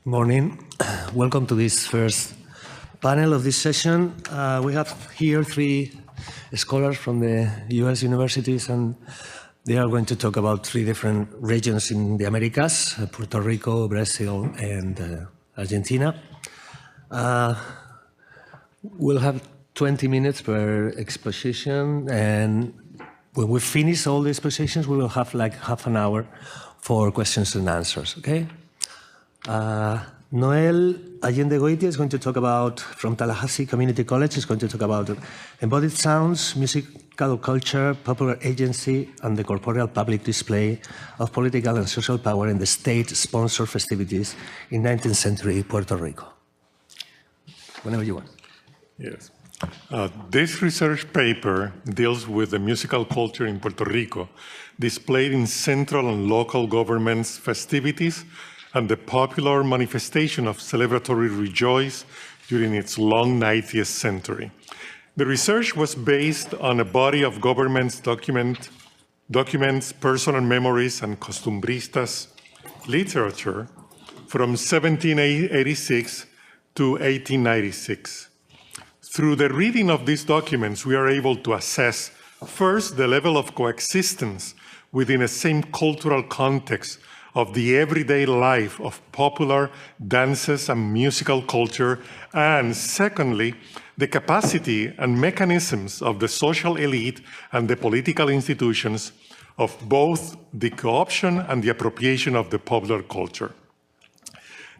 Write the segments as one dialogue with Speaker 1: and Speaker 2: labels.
Speaker 1: Morning. Welcome to this first panel of this session. We have here three scholars from the US universities, and they are going to talk about three different regions in the Americas, Puerto Rico, Brazil, and Argentina. We'll have 20 minutes per exposition, and when we finish all the expositions, we will have like half an hour for questions and answers, okay? Noel Allende-Goitía is going to talk about, from Tallahassee Community College, is going to talk about embodied sounds, musical culture, popular agency, and the corporeal public display of political and social power in the state-sponsored festivities in 19th century Puerto Rico. Whenever you want.
Speaker 2: Yes. This research paper deals with the musical culture in Puerto Rico, displayed in central and local governments' festivities and the popular manifestation of celebratory rejoice during its long 19th century. The research was based on a body of governments documents, personal memories, and costumbristas literature from 1786 to 1896. Through the reading of these documents, we are able to assess, first, the level of coexistence within a same cultural context of the everyday life of popular dances and musical culture, and secondly, the capacity and mechanisms of the social elite and the political institutions of both the co-option and the appropriation of the popular culture.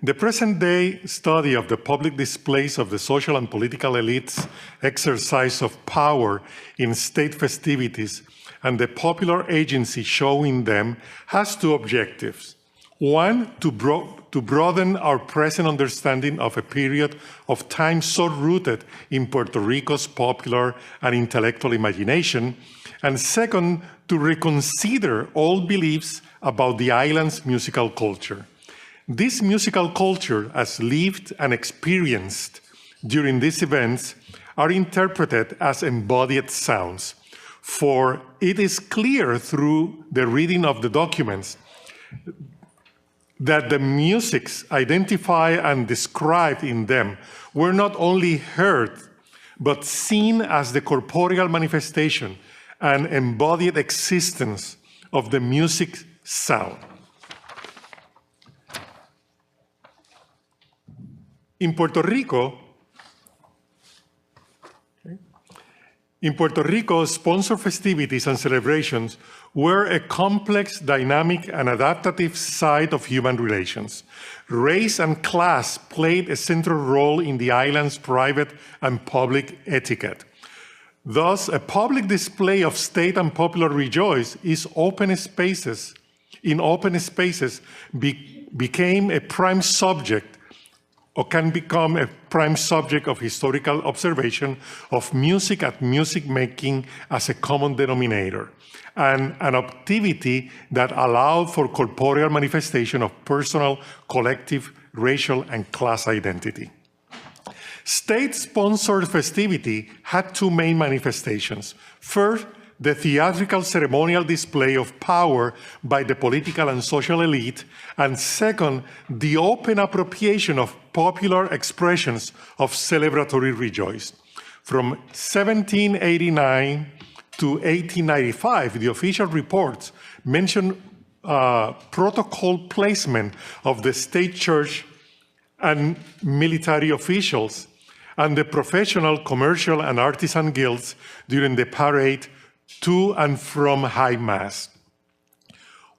Speaker 2: The present-day study of the public displays of the social and political elites' exercise of power in state festivities and the popular agency showing them has two objectives. One, to broaden our present understanding of a period of time so rooted in Puerto Rico's popular and intellectual imagination, and second, to reconsider all beliefs about the island's musical culture. This musical culture, as lived and experienced during these events, are interpreted as embodied sounds. For it is clear through the reading of the documents that the musics identified and described in them were not only heard, but seen as the corporeal manifestation and embodied existence of the music sound. In Puerto Rico, sponsored festivities and celebrations were a complex, dynamic, and adaptive side of human relations. Race and class played a central role in the island's private and public etiquette. Thus, a public display of state and popular rejoice became a prime subject or can become a prime subject of historical observation of music and music making as a common denominator, and an activity that allowed for corporeal manifestation of personal, collective, racial, and class identity. State-sponsored festivity had two main manifestations. First, the theatrical ceremonial display of power by the political and social elite, and second, the open appropriation of popular expressions of celebratory rejoice. From 1789 to 1895, the official reports mention protocol placement of the state church and military officials and the professional, commercial, and artisan guilds during the parade to and from High Mass.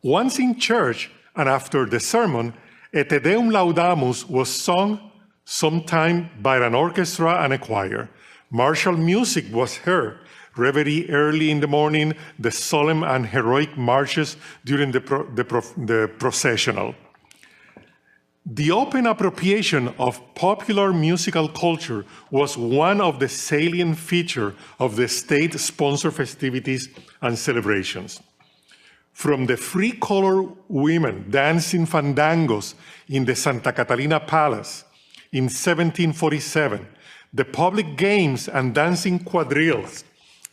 Speaker 2: Once in church and after the sermon, a Te Deum Laudamus was sung, sometime by an orchestra and a choir. Martial music was heard, reveille early in the morning, the solemn and heroic marches during the processional. The open appropriation of popular musical culture was one of the salient features of the state-sponsored festivities and celebrations. From the free-color women dancing fandangos in the Santa Catalina Palace in 1747, the public games and dancing quadrilles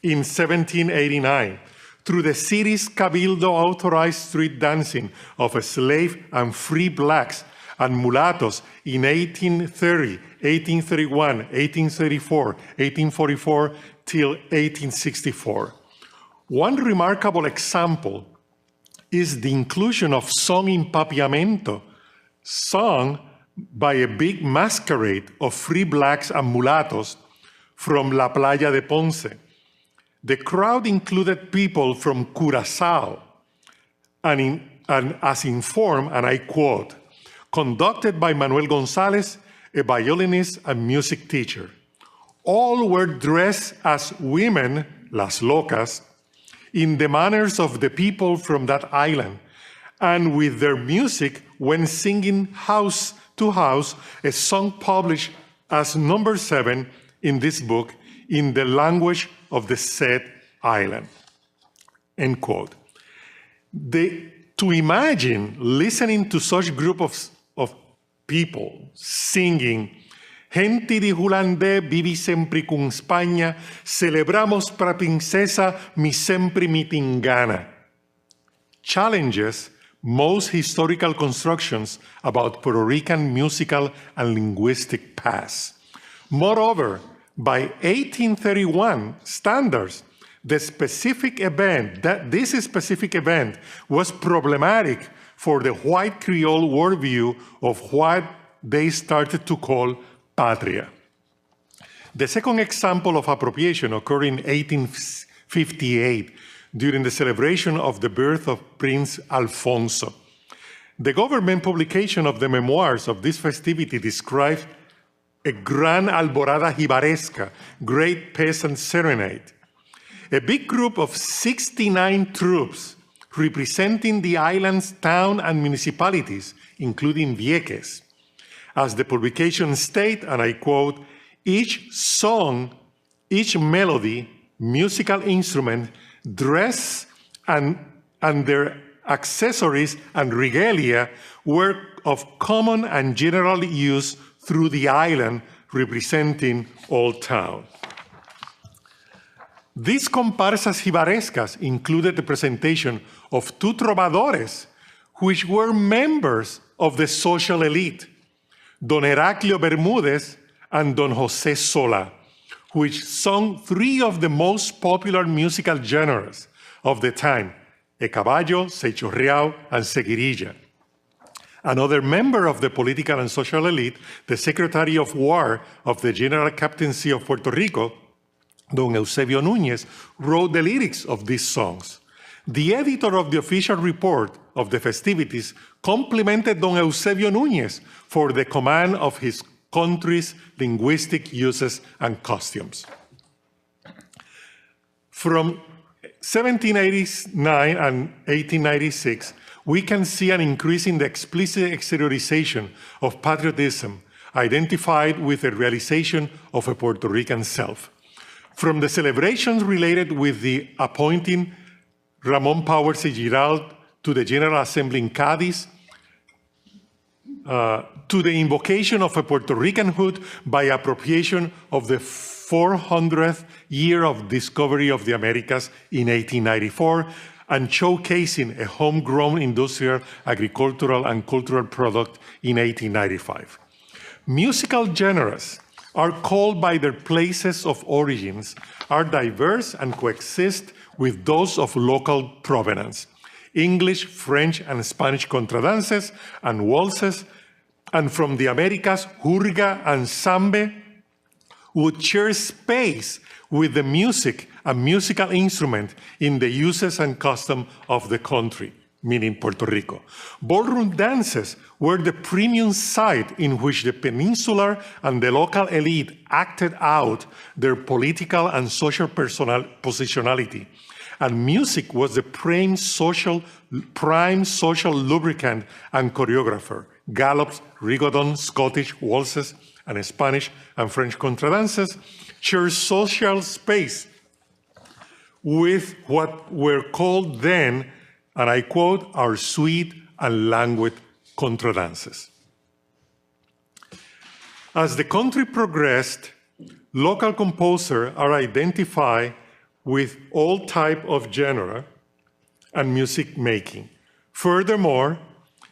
Speaker 2: in 1789, through the city's Cabildo authorized street dancing of slave and free blacks and mulattoes in 1830, 1831, 1834, 1844 till 1864. One remarkable example is the inclusion of Song in Papiamento, sung by a big masquerade of free blacks and mulattoes from La Playa de Ponce. The crowd included people from Curaçao, and as informed, and I quote, conducted by Manuel Gonzalez, a violinist and music teacher. All were dressed as women, las locas, in the manners of the people from that island, and with their music when singing house to house, a song published as number 7 in this book in the language of the said island, end quote. To imagine listening to such group of people singing Gente di Julandé vivi sempre con España, celebramos pra princesa mi sempre mi tingana, challenges most historical constructions about Puerto Rican musical and linguistic past. Moreover, by 1831 standards, this specific event was problematic for the white Creole worldview of what they started to call patria. The second example of appropriation occurred in 1858 during the celebration of the birth of Prince Alfonso. The government publication of the memoirs of this festivity described a gran alborada jibaresca, great peasant serenade. A big group of 69 troops representing the island's town and municipalities, including Vieques. As the publication states, and I quote, each song, each melody, musical instrument, dress, and their accessories and regalia were of common and general use through the island, representing Old Town. These comparsas jibarescas included the presentation of two trovadores, which were members of the social elite, Don Heraclio Bermúdez and Don José Sola, which sung three of the most popular musical genres of the time, a caballo, se chorreao, and seguirilla. Another member of the political and social elite, the Secretary of War of the General Captaincy of Puerto Rico, Don Eusebio Núñez, wrote the lyrics of these songs. The editor of the official report of the festivities complimented Don Eusebio Núñez for the command of his country's linguistic uses and costumes. From 1789 and 1896, we can see an increase in the explicit exteriorization of patriotism identified with the realization of a Puerto Rican self. From the celebrations related with the appointing Ramón Powers y Giralt to the General Assembly in Cádiz, to the invocation of a Puerto Ricanhood by appropriation of the 400th year of discovery of the Americas in 1894, and showcasing a homegrown industrial, agricultural, and cultural product in 1895. Musical genres are called by their places of origins, are diverse and coexist with those of local provenance. English, French, and Spanish contradances and waltzes, and from the Americas, jurga and sambe, would share space with the music and musical instrument in the uses and custom of the country, meaning Puerto Rico. Ballroom dances were the premium site in which the peninsular and the local elite acted out their political and social positionality. And music was the prime social lubricant and choreographer. Gallops, rigodon, Scottish waltzes, and Spanish and French contradances share social space with what were called then, and I quote, our sweet and languid contradances. As the country progressed, local composers are identified with all type of genre and music making. Furthermore,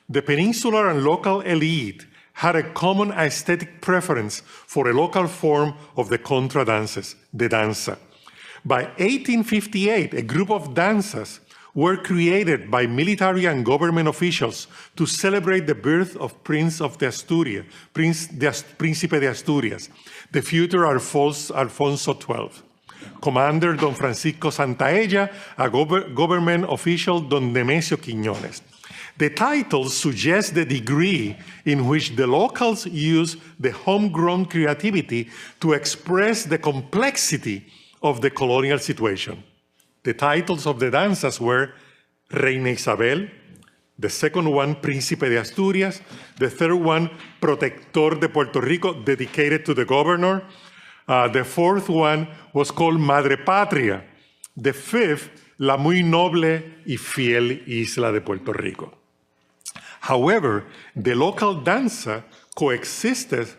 Speaker 2: the peninsular and local elite had a common aesthetic preference for a local form of the contra dances, the danza. By 1858, a group of danzas were created by military and government officials to celebrate the birth of Príncipe de Asturias, the future Alfonso XII. Commander Don Francisco Santaella, a government official Don Nemesio Quiñones. The titles suggest the degree in which the locals use the homegrown creativity to express the complexity of the colonial situation. The titles of the danzas were Reina Isabel, the second one, Príncipe de Asturias, the third one, Protector de Puerto Rico, dedicated to the governor. The fourth one was called Madre Patria. The fifth, La muy noble y fiel Isla de Puerto Rico. However, the local danza coexisted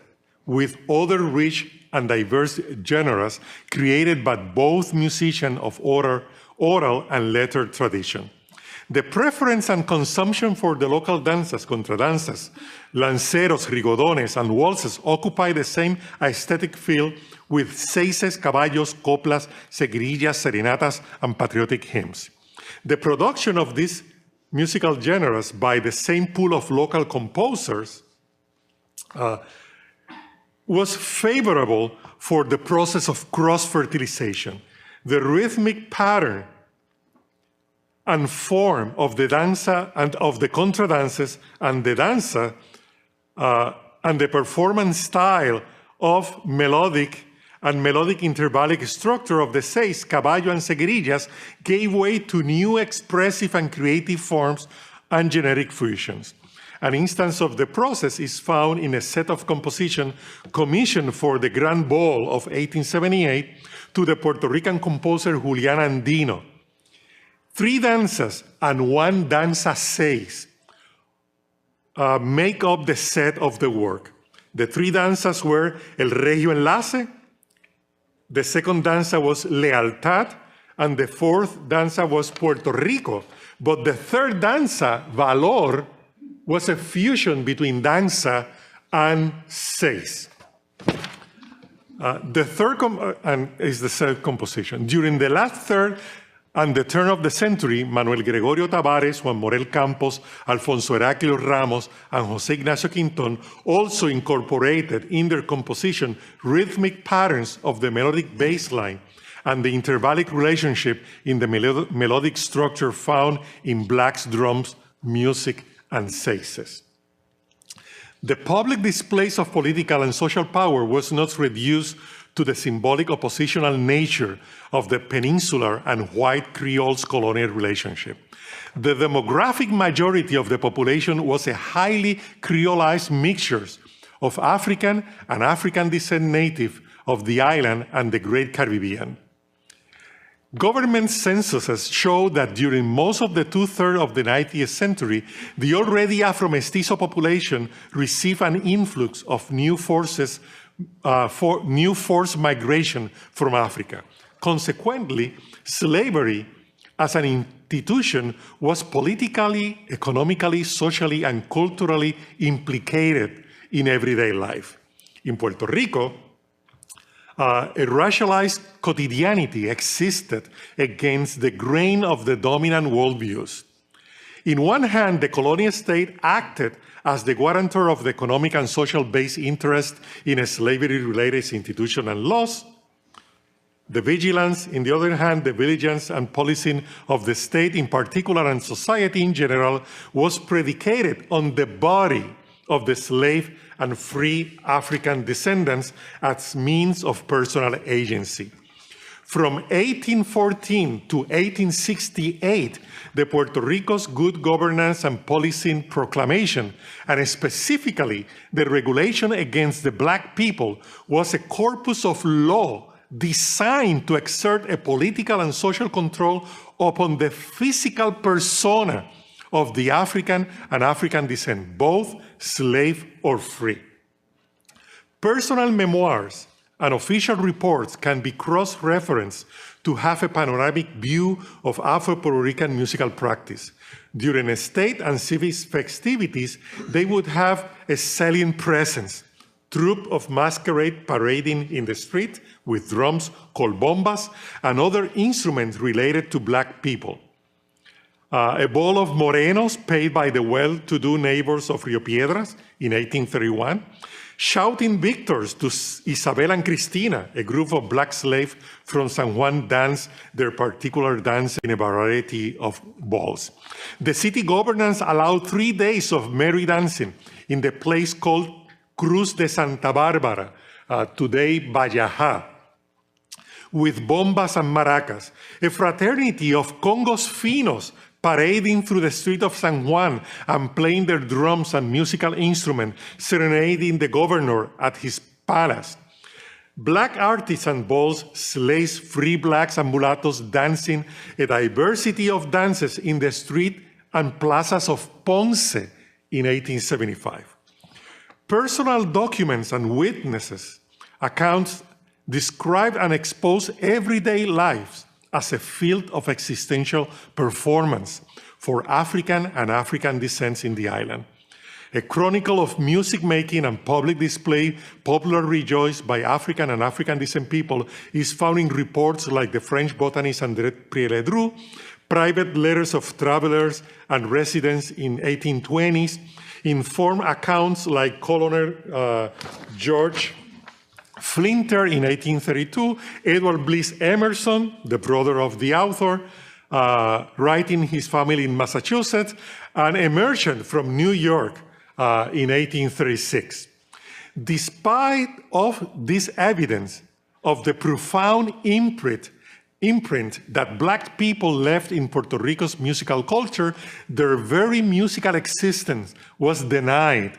Speaker 2: with other rich and diverse genres created by both musicians of oral and lettered tradition. The preference and consumption for the local danzas, contradanzas, lanceros, rigodones, and waltzes occupy the same aesthetic field with seises, caballos, coplas, seguirillas, serenatas, and patriotic hymns. The production of these musical genres by the same pool of local composers was favorable for the process of cross-fertilization. The rhythmic pattern and form of the danza and of the contradances and the danza and the performance style of melodic intervallic structure of the seis, caballo, and seguirillas gave way to new expressive and creative forms and generic fusions. An instance of the process is found in a set of composition commissioned for the Grand Ball of 1878 to the Puerto Rican composer Julián Andino. 3 danzas and 1 danza seis make up the set of the work. The 3 danzas were El Regio Enlace, the second danza was Lealtad, and the 4th danza was Puerto Rico. But the 3rd danza, Valor, was a fusion between danza and seis. The third is the self-composition. During the last third and the turn of the century, Manuel Gregorio Tavares, Juan Morel Campos, Alfonso Heraclio Ramos, and José Ignacio Quintón also incorporated in their composition rhythmic patterns of the melodic bass line and the intervallic relationship in the melodic structure found in blacks, drums, music, and seises. The public displays of political and social power was not reduced to the symbolic oppositional nature of the peninsular and white Creoles colonial relationship. The demographic majority of the population was a highly Creolized mixture of African and African descent native of the island and the Great Caribbean. Government censuses show that during most of the 2/3 of the 19th century, the already Afro-Mestizo population received an influx of new forced migration from Africa. Consequently, slavery as an institution was politically, economically, socially, and culturally implicated in everyday life. In Puerto Rico, a racialized quotidianity existed against the grain of the dominant worldviews. In one hand, the colonial state acted as the guarantor of the economic and social based interest in slavery-related institutions and laws. The vigilance, in the other hand, the vigilance and policing of the state in particular and society in general was predicated on the body of the slave and free African descendants as means of personal agency. From 1814 to 1868, the Puerto Rico's Good Governance and Policing Proclamation, and specifically the regulation against the Black people, was a corpus of law designed to exert a political and social control upon the physical persona of the African and African descent, both slave or free. Personal memoirs and official reports can be cross-referenced to have a panoramic view of Afro-Puerto Rican musical practice. During state and civic festivities, they would have a salient presence, troupe of masquerade parading in the street with drums called bombas and other instruments related to Black people. A ball of morenos paid by the well-to-do neighbors of Rio Piedras in 1831, shouting victors to Isabel and Cristina, a group of Black slaves from San Juan dance their particular dance in a variety of balls. The city governance allowed 3 days of merry dancing in the place called Cruz de Santa Bárbara, today Bayaja, with bombas and maracas, a fraternity of Congos Finos parading through the street of San Juan and playing their drums and musical instruments, serenading the governor at his palace. Black artisan balls, slaves, free blacks and mulattoes dancing a diversity of dances in the street and plazas of Ponce in 1875. Personal documents and witnesses accounts describe and expose everyday lives as a field of existential performance for African and African descents in the island. A chronicle of music making and public display popularly rejoiced by African and African descent people is found in reports like the French botanist André Prieledru, private letters of travelers and residents in 1820s, informed accounts like Colonel George Flinter in 1832, Edward Bliss Emerson, the brother of the author, writing his family in Massachusetts, and a merchant from New York in 1836. Despite of this evidence of the profound imprint that Black people left in Puerto Rico's musical culture, their very musical existence was denied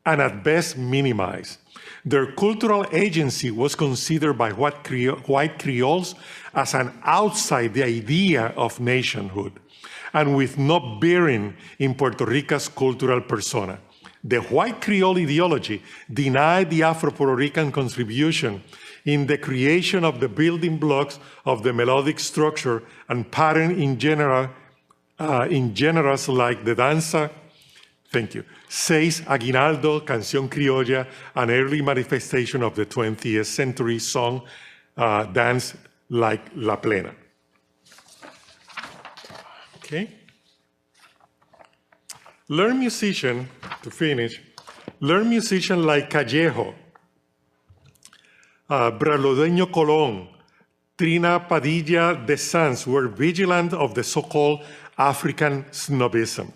Speaker 2: and at best minimized. Their cultural agency was considered by white Creoles as an outside the idea of nationhood and with no bearing in Puerto Rico's cultural persona. The white Creole ideology denied the Afro-Puerto Rican contribution in the creation of the building blocks of the melodic structure and pattern in genres like the danza, thank you, Seis, Aguinaldo, Canción Criolla, an early manifestation of the 20th century song dance like La Plena. Okay. Learn musician, to finish, learn musician like Callejo, Bralodeño Colón, Trina Padilla de Sanz were vigilant of the so-called African snobism.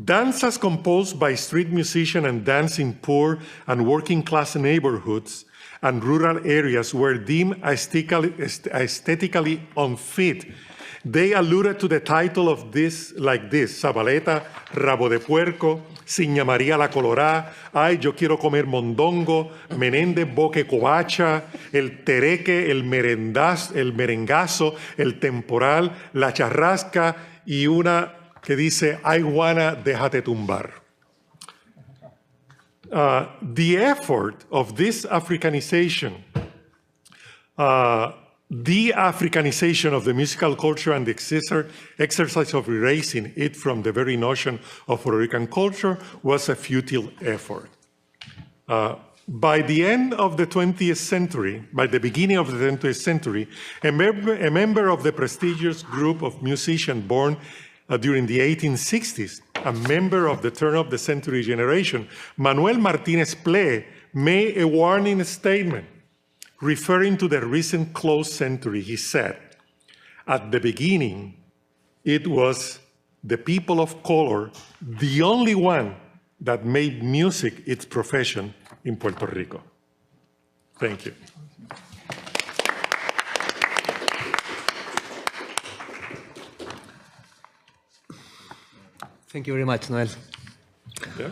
Speaker 2: Dances composed by street musicians and dance in poor and working class neighborhoods and rural areas were deemed aesthetically unfit. They alluded to the title of this like this: Zabaleta, Rabo de Puerco, Siña María la Colorá, Ay, yo quiero comer mondongo, Menéndez, Boque Covacha, el tereque, el merengazo, el temporal, la charrasca y una que dice, ay, Juana, déjate tumbar. The effort of this Africanization, the Africanization of the musical culture and the exercise of erasing it from the very notion of Puerto Rican culture was a futile effort. By the end of the 20th century, by the beginning of the 20th century, a member of the prestigious group of musicians born during the 1860s, a member of the turn-of-the-century generation, Manuel Martínez Ple, made a warning statement. Referring to the recent closed century, he said, at the beginning, it was the people of color, the only one that made music its profession in Puerto Rico. Thank you.
Speaker 1: Thank you very much, Noel.
Speaker 2: Yeah.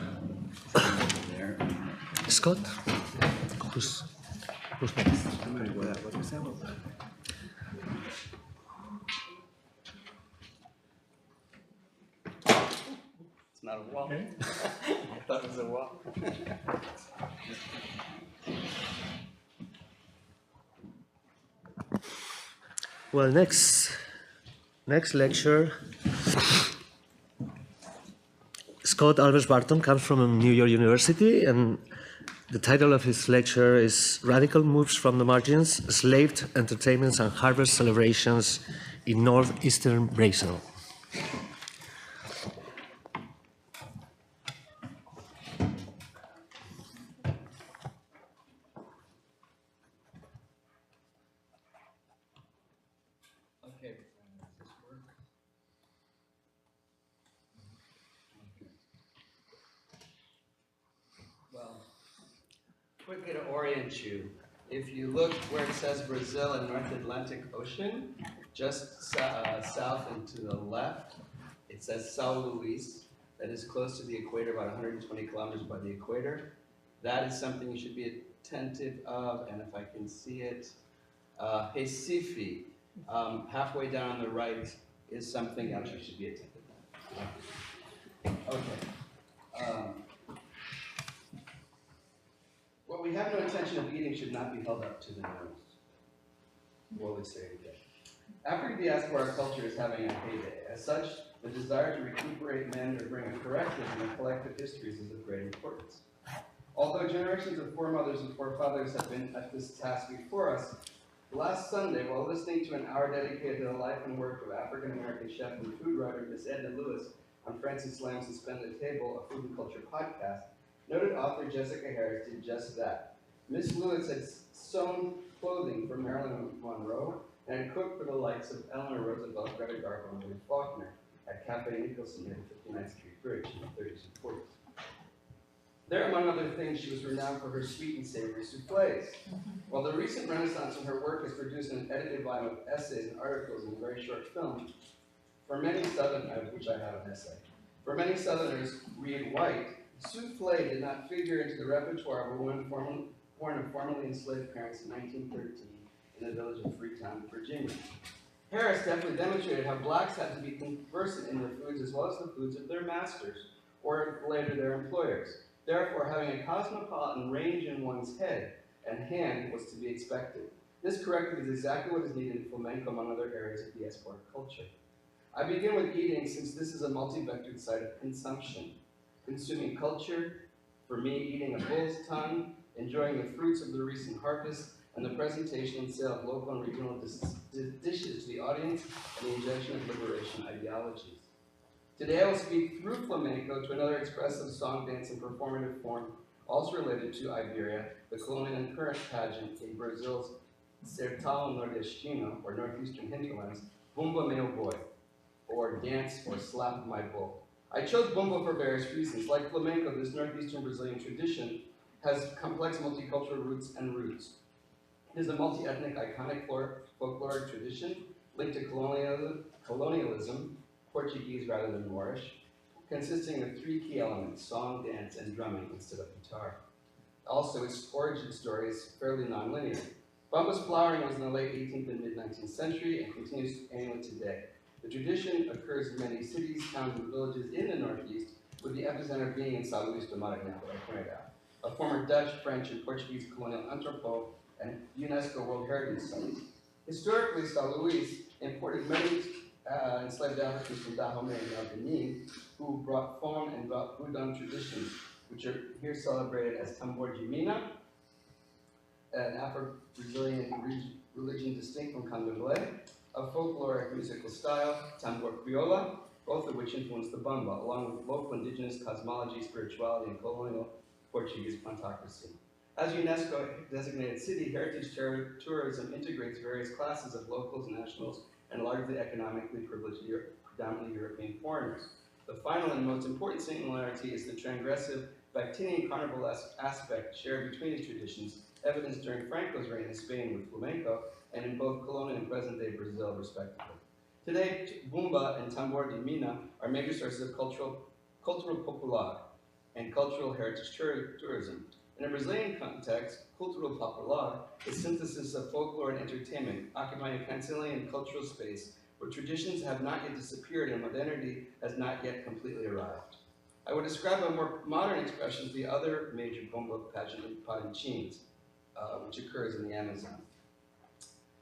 Speaker 1: Scott? Who's next?
Speaker 3: It's not a wall. I thought it was a wall.
Speaker 1: Well, next lecture, Scott Alves Barton comes from New York University, and the title of his lecture is Radical Moves from the Margins, Enslaved Entertainments and Harvest Celebrations in Northeastern Brazil.
Speaker 3: Quickly to orient you, if you look where it says Brazil and North Atlantic Ocean, just south and to the left, it says São Luís. That is close to the equator, about 120 kilometers by the equator. That is something you should be attentive of, and if I can see it, Recife, halfway down on the right, is something else you should be attentive of. Okay. What we have no intention of eating should not be held up to the nose. What we say again. African diaspora culture is having a heyday. As such, the desire to recuperate men or bring a corrective in the collective histories is of great importance. Although generations of foremothers and forefathers have been at this task before us, last Sunday, while listening to an hour dedicated to the life and work of African-American chef and food writer Miss Edna Lewis on Francis Lam's Suspended Table, a food and culture podcast, noted author Jessica Harris did just that. Miss Lewis had sewn clothing for Marilyn Monroe and had cooked for the likes of Eleanor Roosevelt, Greta Garbo, and William Faulkner at Cafe Nicholson near the 59th Street Bridge in the 30s and 40s. There, among other things, she was renowned for her sweet and savory soufflés. While the recent renaissance in her work has produced an edited volume of essays and articles and very short film, for many Southerners, which I have an essay, for many Southerners, read white, soufflé did not figure into the repertoire of a woman born of formerly enslaved parents in 1913 in the village of Freetown, Virginia. Harris definitely demonstrated how blacks had to be conversant in their foods as well as the foods of their masters, or later their employers. Therefore, having a cosmopolitan range in one's head and hand was to be expected. This corrective is exactly what is needed in flamenco among other areas of diasporic culture. I begin with eating since this is a multi-vectored site of consumption. Consuming culture, for me, eating a bull's tongue, enjoying the fruits of the recent harvest, and the presentation and sale of local and regional dishes to the audience, and the injection of liberation ideologies. Today I will speak through flamenco to another expressive song, dance, and performative form, also related to Iberia, the colonial and current pageant in Brazil's Sertão Nordestino, or Northeastern hinterlands, Bumba Meu Boi, or Dance or Slap My Bull. I chose Bumba for various reasons. Like flamenco, this Northeastern Brazilian tradition has complex multicultural roots and roots. It is a multi-ethnic, iconic folkloric tradition linked to colonialism, Portuguese rather than Moorish, consisting of three key elements: song, dance, and drumming instead of guitar. Also, its origin story is fairly nonlinear. Bumba's flowering was in the late 18th and mid-19th century and continues annually today. The tradition occurs in many cities, towns, and villages in the Northeast, with the epicenter being in São Luís do Maranhão, that I pointed out, a former Dutch, French, and Portuguese colonial entrepot and UNESCO World Heritage Site. Historically, São Luís imported many enslaved Africans from Dahomey and Benin, who brought Fon and Budon traditions, which are here celebrated as Tambor de Mina, an Afro-Brazilian religion distinct from Candomblé, a folkloric musical style, Tambor Criolla, both of which influenced the Bumba, along with local indigenous cosmology, spirituality, and colonial Portuguese plantocracy. As UNESCO designated city, heritage tourism integrates various classes of locals, nationals, and largely economically privileged predominantly European foreigners. The final and most important similarity is the transgressive Bactinian carnivalesque aspect shared between these traditions, evidenced during Franco's reign in Spain with flamenco, and in both colonial and present-day Brazil, respectively. Today, Bumba and Tambor de Mina are major sources of cultural popular and cultural heritage tourism. In a Brazilian context, cultural popular is synthesis of folklore and entertainment, occupying a Cancelian cultural space where traditions have not yet disappeared and modernity has not yet completely arrived. I would describe a more modern expression as the other major Bumba pageant in Parintins, which occurs in the Amazon.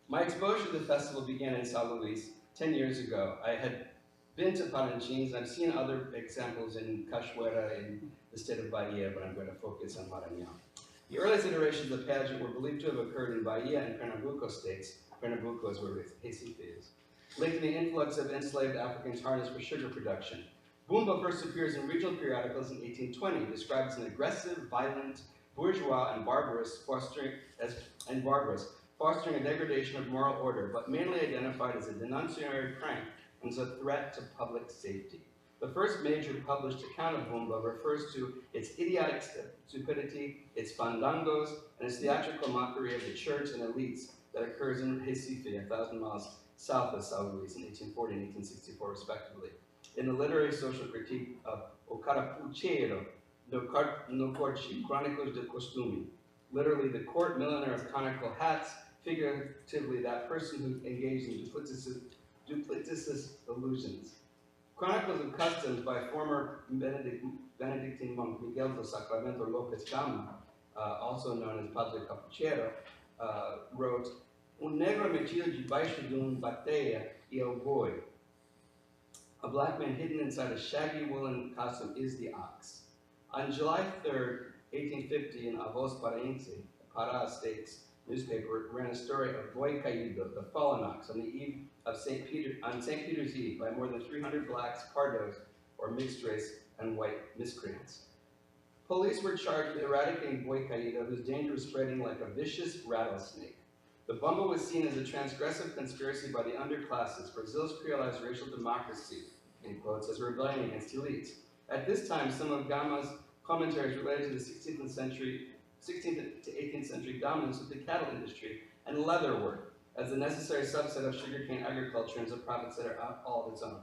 Speaker 3: My exposure to the festival began in San Luis 10 years ago. I had been to Parintins, and I've seen other examples in Cachoeira in the state of Bahia, but I'm going to focus on Maranhão. The earliest iterations of the pageant were believed to have occurred in Bahia and Pernambuco states. Pernambuco is where Recife is. Linked to the influx of enslaved Africans harnessed for sugar production. Bumba first appears in regional periodicals in 1820, described as an aggressive, violent, bourgeois, and barbarous, fostering a degradation of moral order, but mainly identified as a denunciatory prank and as a threat to public safety. The first major published account of Bumba refers to its idiotic stupidity, its fandangos, and its theatrical mockery of the church and elites that occurs in Recife, 1,000 miles south of São Luís, in 1840 and 1864, respectively. In the literary social critique of O Carapucheiro no Corte, Chronicles de Costume, literally the court milliner of conical hats, figuratively that person who engaged in duplicitous illusions. Chronicles of Customs by former Benedictine monk Miguel do Sacramento Lopes Gama, also known as Padre Capucheiro, wrote, negro metido debaixo de bateia e o boi. A black man hidden inside a shaggy woolen costume is the ox. On July 3rd, 1850, in A Voz Paraense, Pará States newspaper, ran a story of Boi Caído, the fallen ox, on the eve of St. Peter's Eve by more than 300 blacks, pardos, or mixed race, and white miscreants. Police were charged with eradicating Boi Caído, whose danger was spreading like a vicious rattlesnake. The Bumba was seen as a transgressive conspiracy by the underclasses, Brazil's creolized racial democracy, in quotes, as a rebellion against elites. At this time, some of Gama's commentaries related to the 16th to 18th century dominance of the cattle industry and leather work as the necessary subset of sugarcane agriculture and as a profit center all of its own.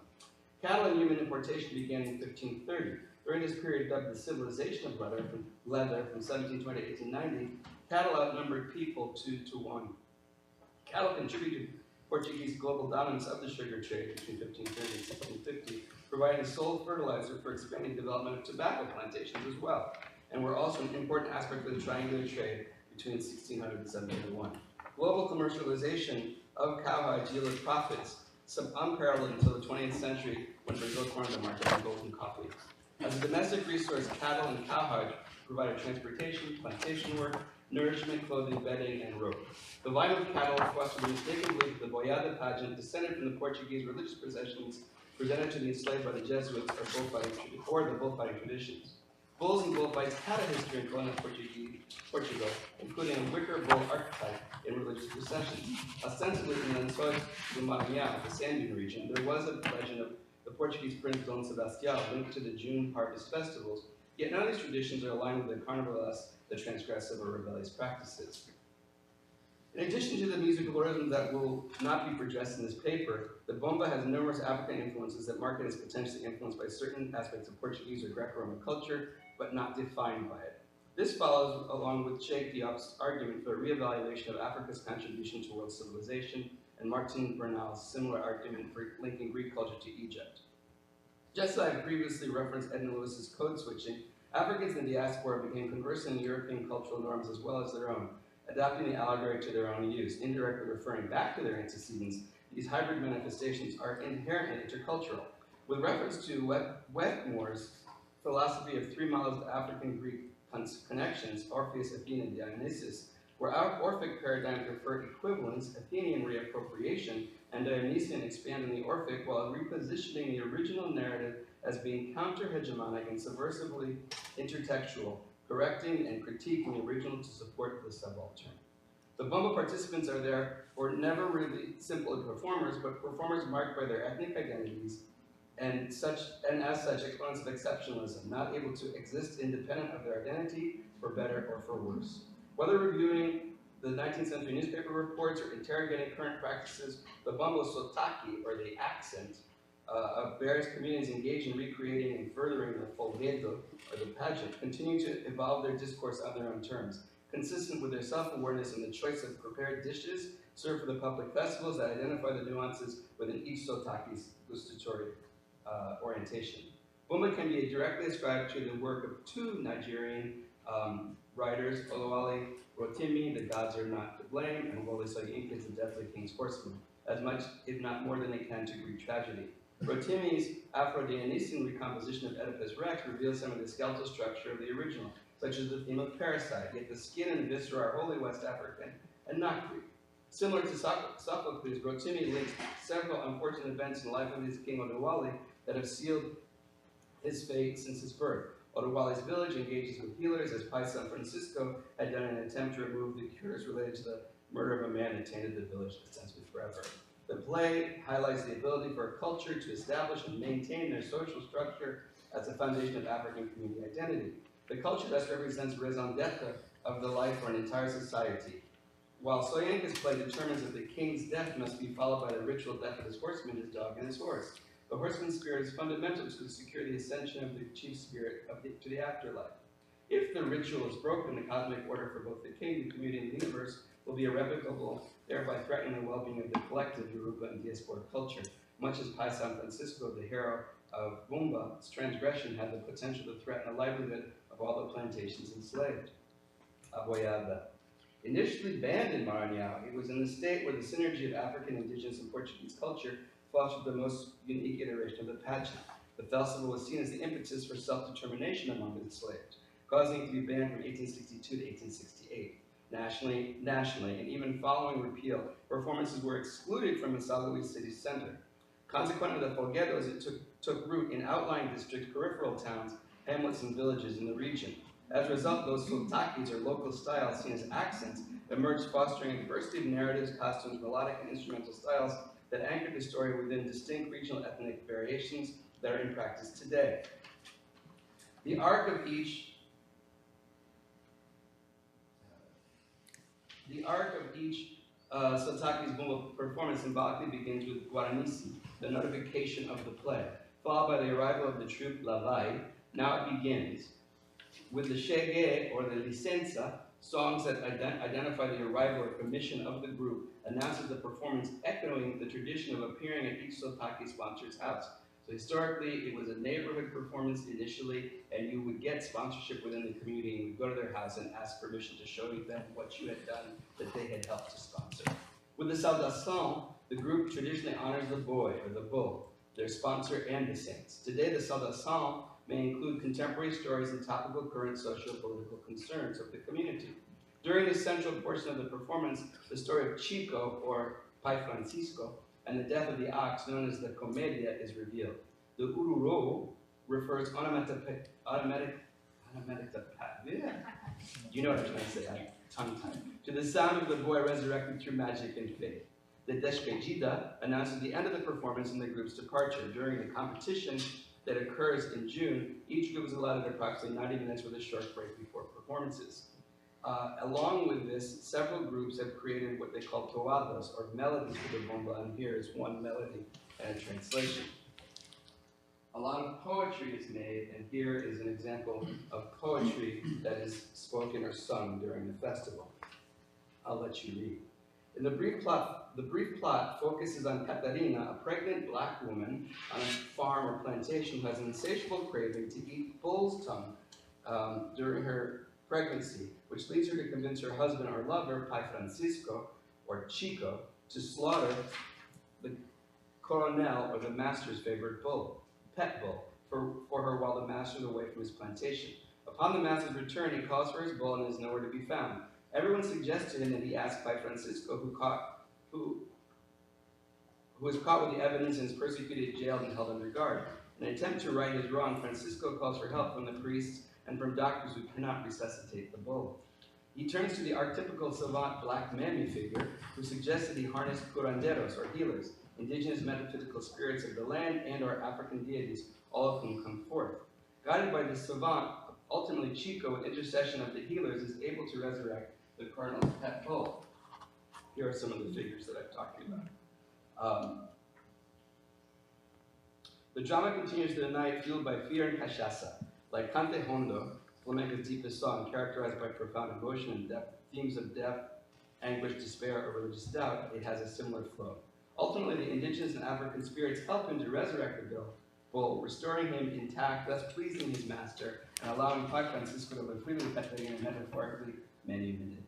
Speaker 3: Cattle and human importation began in 1530. During this period, dubbed the civilization of leather from 1720 to 1890, cattle outnumbered people 2-to-1. Cattle contributed to Portuguese global dominance of the sugar trade between 1530 and 1650, providing sole fertilizer for expanding development of tobacco plantations as well, and were also an important aspect of the triangular trade between 1600 and 1701. Global commercialization of cowhide yielded profits unparalleled until the 20th century when Brazil cornered the market on gold and coffee. As a domestic resource, cattle and cowhide provided transportation, plantation work, nourishment, clothing, bedding, and rope. The line of cattle fostered the mistaken belief that the boiada pageant descended from the Portuguese religious processions presented to the enslaved by the Jesuits or the bullfighting traditions. Bulls and bullfights had a history in colonial Portugal, including a wicker bull archetype in religious processions. Ostensibly in Lençóis do Maranhão, the sand dune region, there was a legend of the Portuguese prince Dom Sebastião linked to the June harvest festivals, yet none of these traditions are aligned with the carnivalesque, the transgressive or rebellious practices. In addition to the musical rhythms that will not be progressed in this paper, the bomba has numerous African influences that mark it as potentially influenced by certain aspects of Portuguese or Greco-Roman culture, but not defined by it. This follows along with Sheikh Diop's argument for a reevaluation of Africa's contribution to world civilization and Martin Bernal's similar argument for linking Greek culture to Egypt. Just as I previously referenced Edna Lewis's code switching, Africans in the diaspora became conversant in European cultural norms as well as their own, adapting the allegory to their own use, indirectly referring back to their antecedents. These hybrid manifestations are inherently intercultural. With reference to Wetmore's philosophy of 3 models of African-Greek connections, Orpheus, Athena, and Dionysus, where our Orphic paradigm preferred equivalence, Athenian reappropriation, and Dionysian expanding the Orphic while repositioning the original narrative as being counter-hegemonic and subversively intertextual, correcting and critiquing the original to support the subaltern. The Bumba participants are therefore never really simple performers, but performers marked by their ethnic identities and as such exponents of exceptionalism, not able to exist independent of their identity, for better or for worse. Whether reviewing the 19th century newspaper reports or interrogating current practices, the Bumba sotaque, or the accent, of various communities engaged in recreating and furthering the folguedo, or the pageant, continue to evolve their discourse on their own terms, consistent with their self-awareness and the choice of prepared dishes served for the public festivals that identify the nuances within each sotaque's gustatory orientation. Bumba can be directly ascribed to the work of two Nigerian writers, Olawale Rotimi, The Gods Are Not to Blame, and Wole Soyinka's The Deathly King's Horseman, as much, if not more than they can, to Greek tragedy. Rotimi's Afro-Dionysian recomposition of Oedipus Rex reveals some of the skeletal structure of the original, such as the theme of parricide, yet the skin and viscera are wholly West African and not Greek. Similar to Sophocles, Rotimi links several unfortunate events in the life of his king Odawale that have sealed his fate since his birth. Odawale's village engages with healers, as Pai San Francisco had done in an attempt to remove the cures related to the murder of a man that tainted the village essentially forever. The play highlights the ability for a culture to establish and maintain their social structure as a foundation of African community identity. The culture thus represents raison d'etre of the life for an entire society. While Soyinka's play determines that the king's death must be followed by the ritual death of his horseman, his dog, and his horse. The horseman's spirit is fundamental to secure the ascension of the chief spirit to the afterlife. If the ritual is broken, the cosmic order for both the king, the community, and the universe will be irrevocable, thereby threatening the well-being of the collective Yoruba and diaspora culture. Much as Pai San Francisco, the hero of Bumba's transgression, had the potential to threaten the livelihood of all the plantations enslaved. Aboyada. Initially banned in Maranhão, it was in the state where the synergy of African, indigenous, and Portuguese culture fostered the most unique iteration of the pageant. The festival was seen as the impetus for self-determination among the enslaved, causing it to be banned from 1862 to 1868. Nationally, and even following repeal, performances were excluded from the São Luís city center. Consequently, the folguedos took root in outlying districts, peripheral towns, hamlets, and villages in the region. As a result, those sotakis, or local styles seen as accents, emerged, fostering a diversity of narratives, costumes, melodic, and instrumental styles that anchored the story within distinct regional ethnic variations that are in practice today. The arc of each Sotaki's Bumba performance symbolically begins with Guaranisi, the notification of the play, followed by the arrival of the troupe La Vai. Now it begins with the Chegue, or the Licença, songs that identify the arrival or commission of the group, announces the performance, echoing the tradition of appearing at each Sotaki sponsor's house. So historically, it was a neighborhood performance initially, and you would get sponsorship within the community, and you would go to their house and ask permission to show them what you had done that they had helped to sponsor. With the Saudação, the group traditionally honors the boy, or the bull, their sponsor and the saints. Today, the Saudação may include contemporary stories and topical current socio-political concerns of the community. During the central portion of the performance, the story of Chico, or Pai Francisco, and the death of the ox, known as the Comedia, is revealed. The Ururo refers you know what I'm trying to say, tongue-tied, to the sound of the boy resurrected through magic and faith. The Despedida announces the end of the performance and the group's departure. During the competition that occurs in June, each group is allotted approximately 90 minutes with a short break before performances. Along with this, several groups have created what they call toadas, or melodies for the bomba, and here is one melody and a translation. A lot of poetry is made, and here is an example of poetry that is spoken or sung during the festival. I'll let you read. In the brief plot focuses on Catarina, a pregnant black woman on a farm or plantation who has an insatiable craving to eat bull's tongue during her pregnancy, which leads her to convince her husband or lover, Pai Francisco, or Chico, to slaughter the coronel, or the master's favorite bull, pet bull, for her while the master is away from his plantation. Upon the master's return, he calls for his bull and is nowhere to be found. Everyone suggests to him that he ask Pai Francisco, who was caught with the evidence and is persecuted, jailed, and held under guard. In an attempt to right his wrong, Francisco calls for help from the priests and from doctors who cannot resuscitate the bull. He turns to the archetypical savant black mammy figure, who suggests that he harness curanderos, or healers, indigenous metaphysical spirits of the land and or African deities, all of whom come forth. Guided by the savant, ultimately Chico, with intercession of the healers, is able to resurrect the colonel's pet bull. Here are some of the figures that I'm talking about. The drama continues through the night, fueled by fear and cachaça. Like Cante Hondo, Flamenco's deepest song, characterized by profound emotion and depth, themes of death, anguish, despair, or religious doubt, it has a similar flow. Ultimately, the indigenous and African spirits help him to resurrect the bull, restoring him intact, thus pleasing his master, and allowing Pai Francisco to live freely and metaphorically manumitted.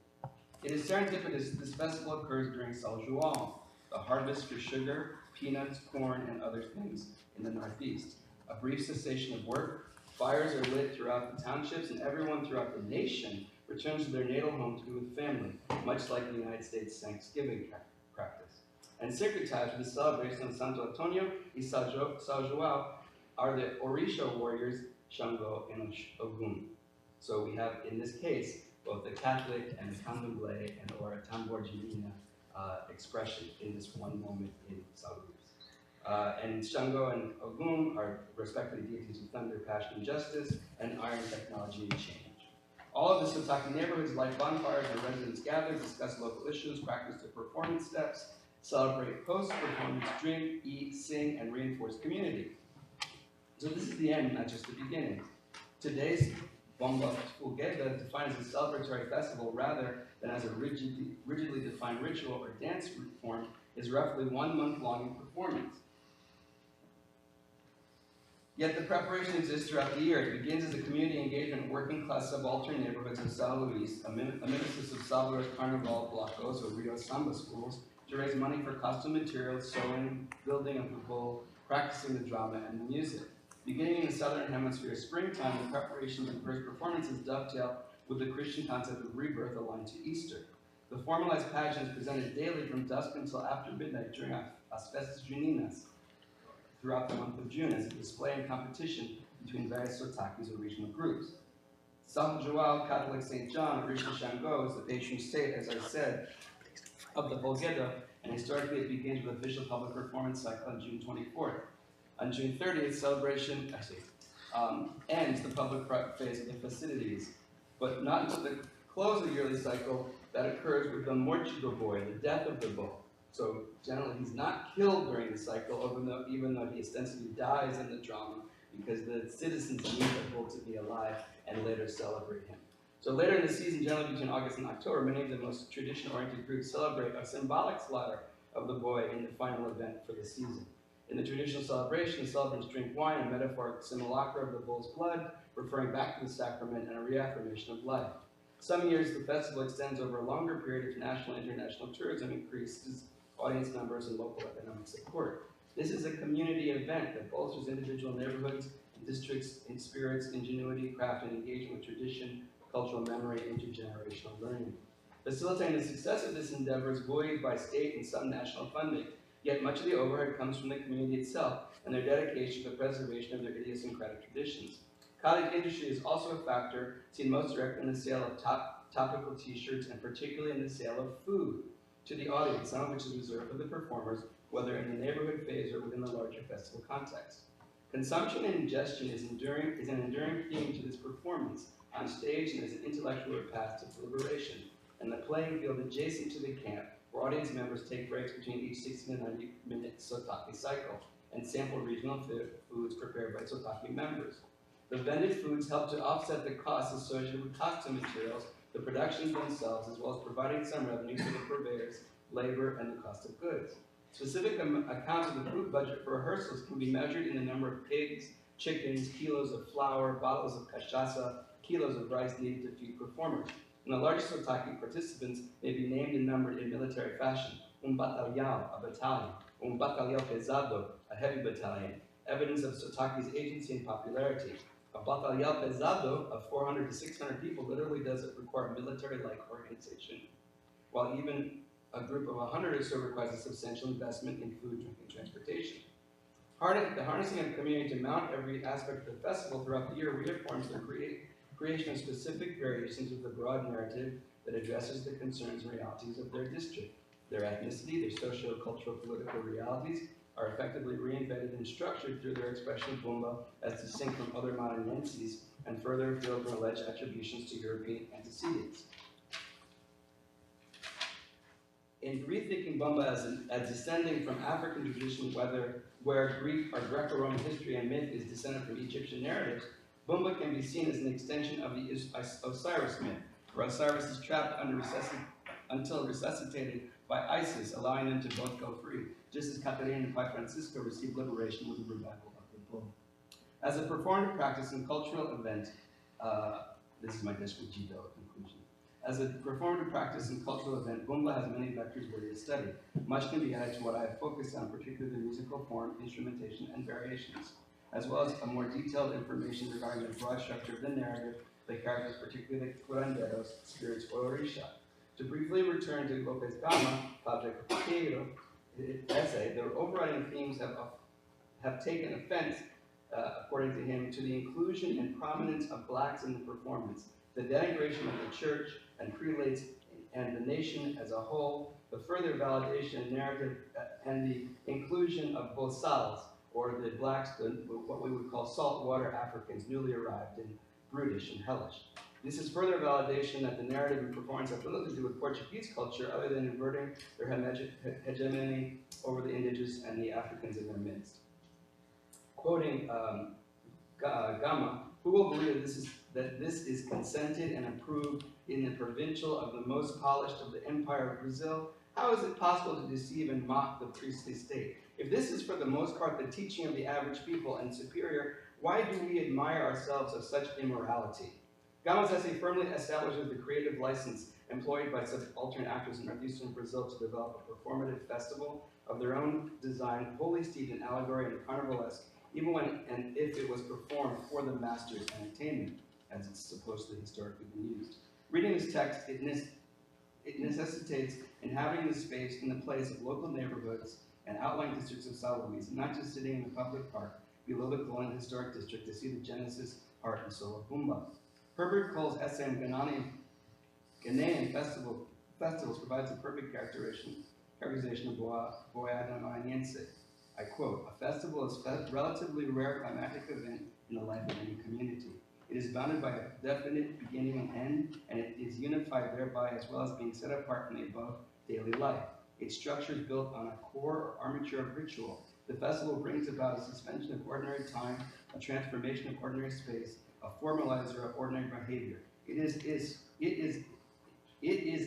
Speaker 3: It is serendipitous this festival occurs during São João, the harvest for sugar, peanuts, corn, and other things in the Northeast. A brief cessation of work, fires are lit throughout the townships, and everyone throughout the nation returns to their natal home to be with family, much like the United States Thanksgiving practice. And syncretized with the celebration of Santo Antonio and São João are the Orisha warriors, Shango and Ogun. So we have, in this case, both the Catholic and the Candomblé and or a Tambor Divina expression in this one moment in Saloubes. And Shango and Ogun are respectively deities of thunder, passion, and justice, and iron, technology, and change. All of the Sotaki neighborhoods light bonfires and residents gather, discuss local issues, practice the performance steps, celebrate post-performance, drink, eat, sing, and reinforce community. So this is the end, not just the beginning. Today's Bomba Fogueira, defined as a celebratory festival rather than as a rigidly defined ritual or dance form, is roughly 1 month long in performance. Yet the preparation exists throughout the year. It begins as a community engagement in working-class subaltern neighborhoods of São Luís, a mimesis of Salvador's Carnaval Blocos or Rio Samba schools, to raise money for costume materials, sewing, building of the bull, practicing the drama, and the music. Beginning in the southern hemisphere springtime, the preparations and first performances dovetail with the Christian concept of rebirth aligned to Easter. The formalized pageant is presented daily from dusk until after midnight during as festas juninas throughout the month of June as a display and competition between various sotakis or regional groups. São João, Catholic St. John, Orisha Shango is the patron saint, as I said, of the Fogueira, and historically it begins with official public performance cycle on June 24th. On June 30th, celebration ends the public phase of the festivities, but not until the close of the yearly cycle that occurs with the Morte do Boi, the death of the bull. So generally he's not killed during the cycle, even though he ostensibly dies in the drama, because the citizens need the bull to be alive and later celebrate him. So later in the season, generally between August and October, many of the most tradition-oriented groups celebrate a symbolic slaughter of the boy in the final event for the season. In the traditional celebration, the celebrants drink wine, a metaphoric simulacra of the bull's blood, referring back to the sacrament and a reaffirmation of life. Some years, the festival extends over a longer period of national and international tourism, increases audience numbers and local economic support. This is a community event that bolsters individual neighborhoods and districts in spirits, ingenuity, craft, and engagement with tradition, cultural memory, intergenerational learning. Facilitating the success of this endeavor is buoyed by state and some national funding, yet much of the overhead comes from the community itself and their dedication to the preservation of their idiosyncratic traditions. Cottage industry is also a factor seen most directly in the sale of topical t-shirts and particularly in the sale of food to the audience, some of which is reserved for the performers, whether in the neighborhood phase or within the larger festival context. Consumption and ingestion is an enduring theme to this performance on stage and as an intellectual path to deliberation, and the playing field adjacent to the camp, where audience members take breaks between each 60 to 90-minute Sotaki cycle and sample regional foods prepared by Sotaki members. The vended foods help to offset the costs associated with costume materials, the productions themselves, as well as providing some revenue for the purveyors, labor, and the cost of goods. Specific accounts of the food budget for rehearsals can be measured in the number of pigs, chickens, kilos of flour, bottles of cachaça, kilos of rice needed to feed performers. And the largest Sotaki participants may be named and numbered in military fashion. Batalhão, a battalion. Batalhão pesado, a heavy battalion. Evidence of Sotaki's agency and popularity. A batalhão pesado of 400 to 600 people literally doesn't require military-like organization, while even a group of 100 or so requires a substantial investment in food, drink, and transportation. The harnessing of the community to mount every aspect of the festival throughout the year reaffirms the creation of specific variations of the broad narrative that addresses the concerns and realities of their district. Their ethnicity, their socio-cultural political realities are effectively reinvented and structured through their expression of Bumba as distinct from other Maranhenses and further filled with alleged attributions to European antecedents. In rethinking Bumba as descending from African tradition, where Greek or Greco-Roman history and myth is descended from Egyptian narratives, Bumba can be seen as an extension of the Osiris myth, where Osiris is trapped until resuscitated by Isis, allowing them to both go free, just as Catarina and Pai Francisco received liberation with the revival of the As a performative practice and cultural event, this is my district G-Bill conclusion. As a performative practice and cultural event, Bumba has many vectors worthy of study. Much can be added to what I have focused on, particularly the musical form, instrumentation, and variations, as well as a more detailed information regarding the broad structure of the narrative, the characters, particularly the curanderos, spirits, or orisha. To briefly return to Lopez Gama, Padre Queiro, essay, the overriding themes have taken offense, according to him, to the inclusion and prominence of blacks in the performance, the denigration of the church and prelates and the nation as a whole, the further validation and narrative, and the inclusion of bozals, or the blacks, what we would call saltwater Africans, newly arrived and brutish and hellish. This is further validation that the narrative and performance have little to do with Portuguese culture other than inverting their hegemony over the indigenous and the Africans in their midst. Quoting Gama, who will believe that this is consented and approved in the provincial of the most polished of the Empire of Brazil? How is it possible to deceive and mock the priestly state? If this is for the most part the teaching of the average people and superior, why do we admire ourselves of such immorality? Gama's essay firmly establishes the creative license employed by subaltern actors in Northeastern Brazil to develop a performative festival of their own design, wholly steeped in allegory and carnivalesque, even when and if it was performed for the master's entertainment, as it's supposedly historically been used. Reading this text, it necessitates inhabiting the space in the place of local neighborhoods and outlying districts of Sao Luis, not just sitting in the public park below the Colon Historic District to see the genesis, heart, and soul of Bumba. Herbert Cole's essay on Ghanaian festivals provides a perfect characterization of Boyada Maranhense. I quote, "A festival is a relatively rare climatic event in the life of any community. It is bounded by a definite beginning and end, and it is unified thereby as well as being set apart from the above daily life. Its structure is built on a core or armature of ritual. The festival brings about a suspension of ordinary time, a transformation of ordinary space, a formalizer of ordinary behavior. It is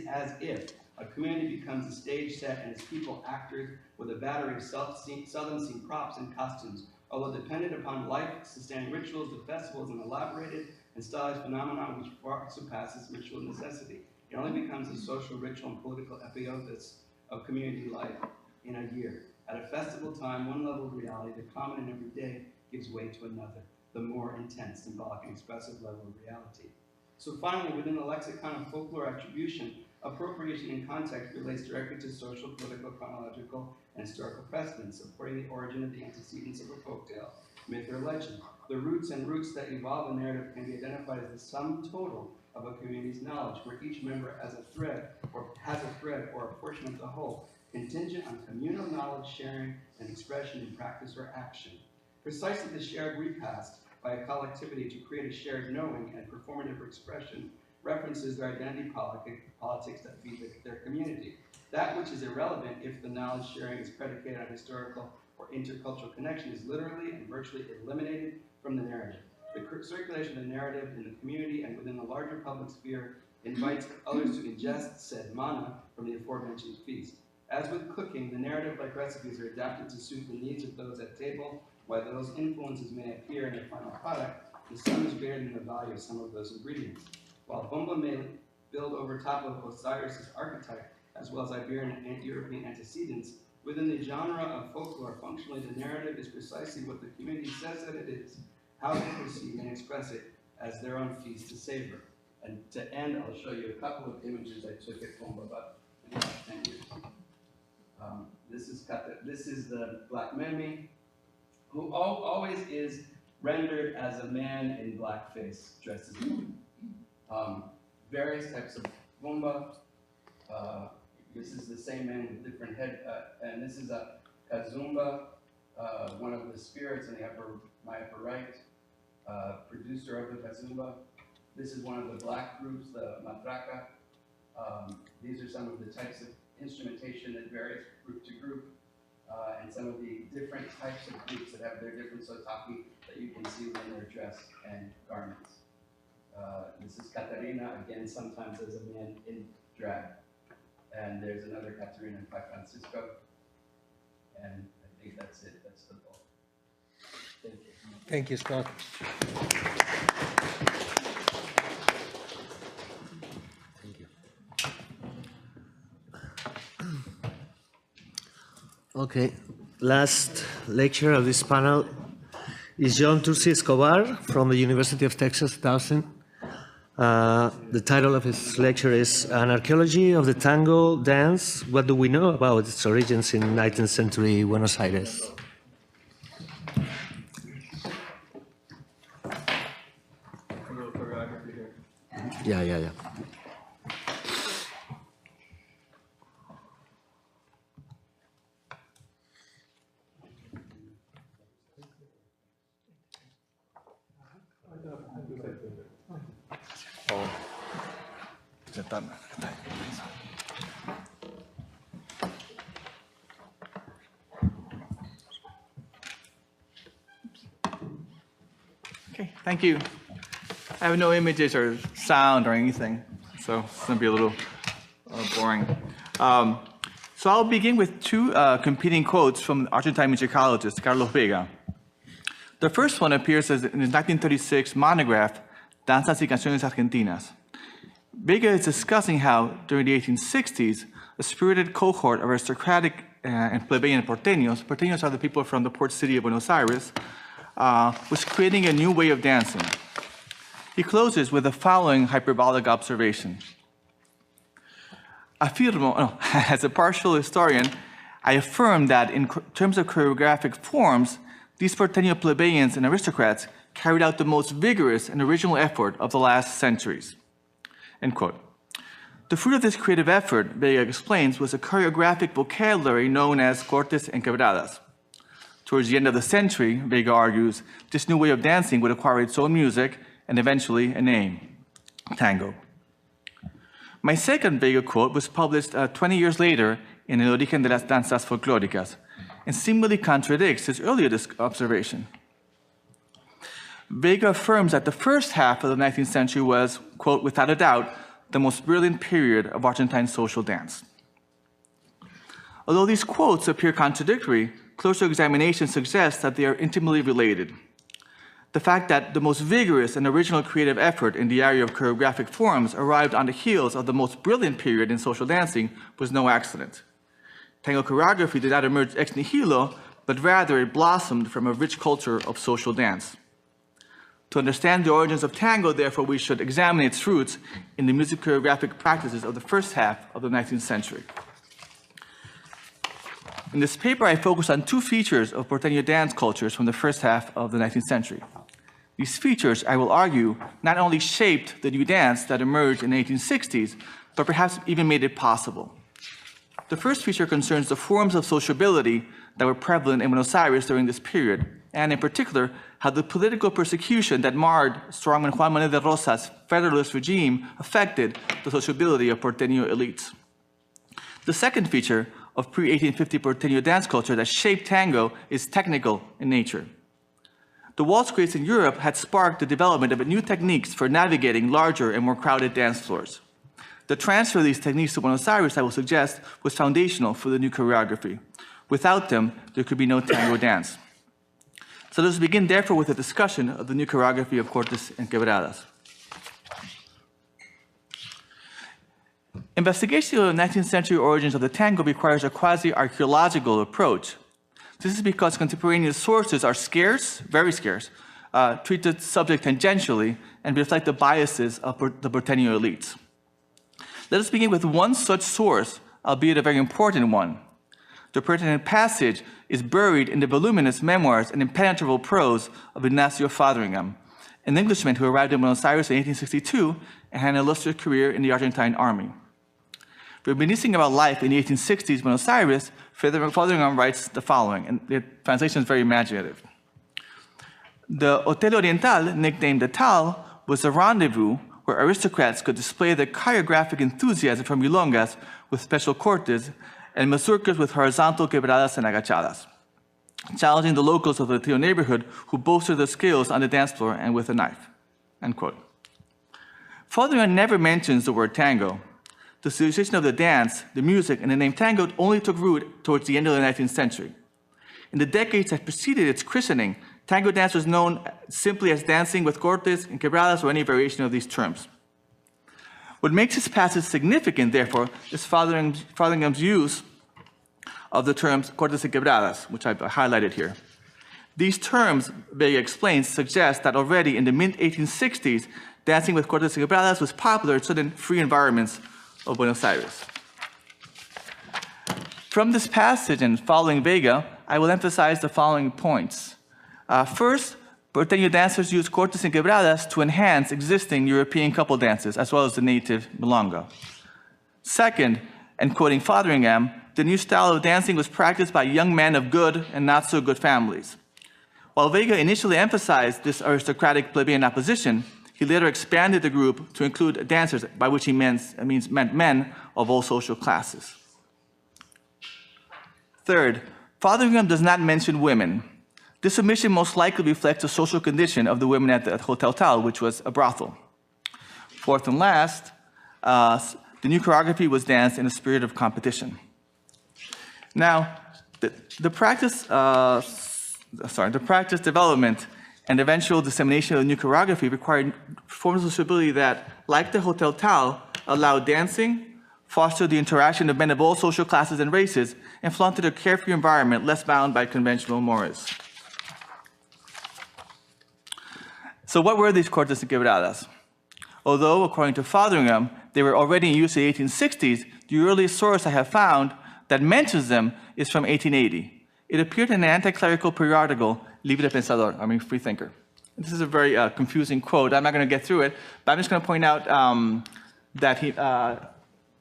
Speaker 3: as if a community becomes a stage set and its people actors with a battery of seldom seen props and costumes. Although dependent upon life-sustaining rituals, the festival is an elaborated and stylized phenomenon which far surpasses ritual necessity. It only becomes a social, ritual, and political epiophis of community life in a year. At a festival time, one level of reality, the common and everyday, gives way to another, the more intense, symbolic, and expressive level of reality." So finally, within the lexicon of folklore attribution, appropriation in context relates directly to social, political, chronological, and historical precedents, supporting the origin of the antecedents of a folktale, myth, or legend. The roots that evolve a narrative can be identified as the sum total of a community's knowledge, where each member has a thread or a portion of the whole, contingent on communal knowledge sharing and expression in practice or action. Precisely the shared repast by a collectivity to create a shared knowing and performative expression references their identity politics that feed their community. That which is irrelevant if the knowledge sharing is predicated on historical or intercultural connection is literally and virtually eliminated from the narrative. The circulation of the narrative in the community and within the larger public sphere invites others to ingest said mana from the aforementioned feast. As with cooking, the narrative, like recipes, are adapted to suit the needs of those at table. While those influences may appear in the final product, the sum is greater than the value of some of those ingredients. While Bumba may build over top of Osiris' archetype, as well as Iberian and European antecedents, within the genre of folklore, functionally the narrative is precisely what the community says that it is, how they perceive and express it as their own feast to savor. And to end, I'll show you a couple of images I took at Bumba about in the last 10 years. This is the Black Memi, who always is rendered as a man in blackface, dressed as a woman. Various types of Bumba. This is the same man with different head, and this is a Kazumba, one of the spirits in my upper right, producer of the Kazumba. This is one of the black groups, the Matraca. These are some of the types of instrumentation that varies group to group, and some of the different types of groups that have their different sotapi that you can see within their dress and garments. This is Catarina, again, sometimes as a man in drag. And there's another Catarina in Francisco. And I think that's it, that's the ball.
Speaker 1: Thank you, Scott. Thank you. Okay, last lecture of this panel is John Turci-Escobar from the University of Texas at Austin. The title of his lecture is An Archeology of the Tango Dance. What do we know about its origins in 19th century Buenos Aires? Yeah.
Speaker 4: Okay, thank you. I have no images or sound or anything, so it's going to be a little boring. So I'll begin with two competing quotes from Argentine musicologist Carlos Vega. The first one appears in his 1936 monograph, Danzas y Canciones Argentinas. Vega is discussing how, during the 1860s, a spirited cohort of aristocratic and plebeian porteños are the people from the port city of Buenos Aires, was creating a new way of dancing. He closes with the following hyperbolic observation. As a partial historian, I affirm that in terms of choreographic forms, these porteño plebeians and aristocrats carried out the most vigorous and original effort of the last centuries. End quote. The fruit of this creative effort, Vega explains, was a choreographic vocabulary known as cortes and quebradas. Towards the end of the century, Vega argues, this new way of dancing would acquire its own music and eventually a name, tango. My second Vega quote was published 20 years later in El Origen de las Danzas Folclóricas and seemingly contradicts his earlier observation. Vega affirms that the first half of the 19th century was, quote, without a doubt, the most brilliant period of Argentine social dance. Although these quotes appear contradictory, closer examination suggests that they are intimately related. The fact that the most vigorous and original creative effort in the area of choreographic forms arrived on the heels of the most brilliant period in social dancing was no accident. Tango choreography did not emerge ex nihilo, but rather it blossomed from a rich culture of social dance. To understand the origins of tango, therefore, we should examine its roots in the music choreographic practices of the first half of the 19th century. In this paper, I focus on two features of porteño dance cultures from the first half of the 19th century. These features, I will argue, not only shaped the new dance that emerged in the 1860s, but perhaps even made it possible. The first feature concerns the forms of sociability that were prevalent in Buenos Aires during this period, and in particular, how the political persecution that marred strongman Juan Manuel de Rosa's federalist regime affected the sociability of porteño elites. The second feature of pre-1850 porteño dance culture that shaped tango is technical in nature. The waltz craze in Europe had sparked the development of new techniques for navigating larger and more crowded dance floors. The transfer of these techniques to Buenos Aires, I will suggest, was foundational for the new choreography. Without them, there could be no tango dance. So let's begin, therefore, with a discussion of the new choreography of cortes and quebradas. Investigation of the 19th century origins of the tango requires a quasi-archaeological approach. This is because contemporaneous sources are scarce, very scarce, treat the subject tangentially, and reflect the biases of the porteño elites. Let us begin with one such source, albeit a very important one. The pertinent passage is buried in the voluminous memoirs and impenetrable prose of Ignacio Fotheringam, an Englishman who arrived in Buenos Aires in 1862 and had an illustrious career in the Argentine army. Reminiscing about life in the 1860s Buenos Aires, Fotheringam writes the following, and the translation is very imaginative. The Hotel Oriental, nicknamed the Tal, was a rendezvous where aristocrats could display their choreographic enthusiasm for milongas with special cortes and mazurkas with horizontal quebradas and agachadas, challenging the locals of the Latino neighborhood who boasted their skills on the dance floor and with a knife, end quote. Fotheringam never mentions the word tango. The association of the dance, the music, and the name tango only took root towards the end of the 19th century. In the decades that preceded its christening, Tango dance was known simply as dancing with cortes and quebradas or any variation of these terms. What makes this passage significant, therefore, is Fotheringham's use of the terms cortes and quebradas, which I've highlighted here. These terms, Vega explains, suggest that already in the mid-1860s, dancing with cortes and quebradas was popular in certain free environments of Buenos Aires. From this passage and following Vega, I will emphasize the following points. First, Porteño dancers use cortes and quebradas to enhance existing European couple dances, as well as the native milonga. Second, and quoting Fotheringham, the new style of dancing was practiced by young men of good and not so good families. While Vega initially emphasized this aristocratic plebeian opposition, he later expanded the group to include dancers, by which he meant men of all social classes. Third, Fotheringham does not mention women. This omission most likely reflects the social condition of the women at the Hotel Tal, which was a brothel. Fourth and last, the new choreography was danced in a spirit of competition. Now, the practice development and eventual dissemination of the new choreography required forms of stability that, like the Hotel Tal, allowed dancing, fostered the interaction of men of all social classes and races, and flaunted a carefree environment less bound by conventional mores. So what were these cortes and quebradas? Although, according to Fotheringham, they were already in use in the 1860s, the earliest source I have found that mentions them is from 1880. It appeared in an anti-clerical periodical, Libre Pensador, Free Thinker. This is a very confusing quote. I'm not going to get through it, but I'm just going to point out that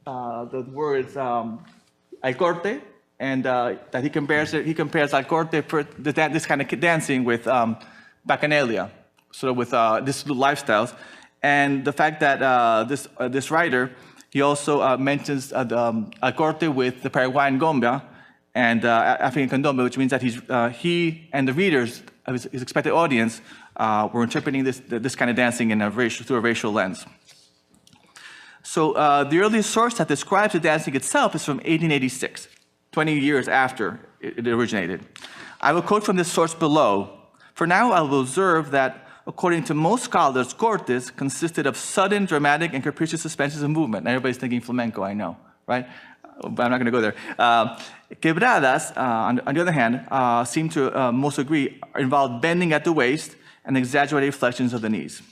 Speaker 4: the words al corte, and that he compares al corte for this kind of dancing with bacchanalia, sort of with this lifestyles, and the fact that this writer, he also mentions al corte with the Paraguayan gombia and African candombe, which means that he and the readers, his expected audience, were interpreting this kind of dancing through a racial lens. So the earliest source that describes the dancing itself is from 1886, 20 years after it originated. I will quote from this source below. For now, I will observe that, according to most scholars, cortes consisted of sudden, dramatic, and capricious suspensions of movement. Now, everybody's thinking flamenco, I know, right? But I'm not going to go there. Quebradas, on the other hand, seem to most agree, involve bending at the waist and exaggerated flexions of the knees.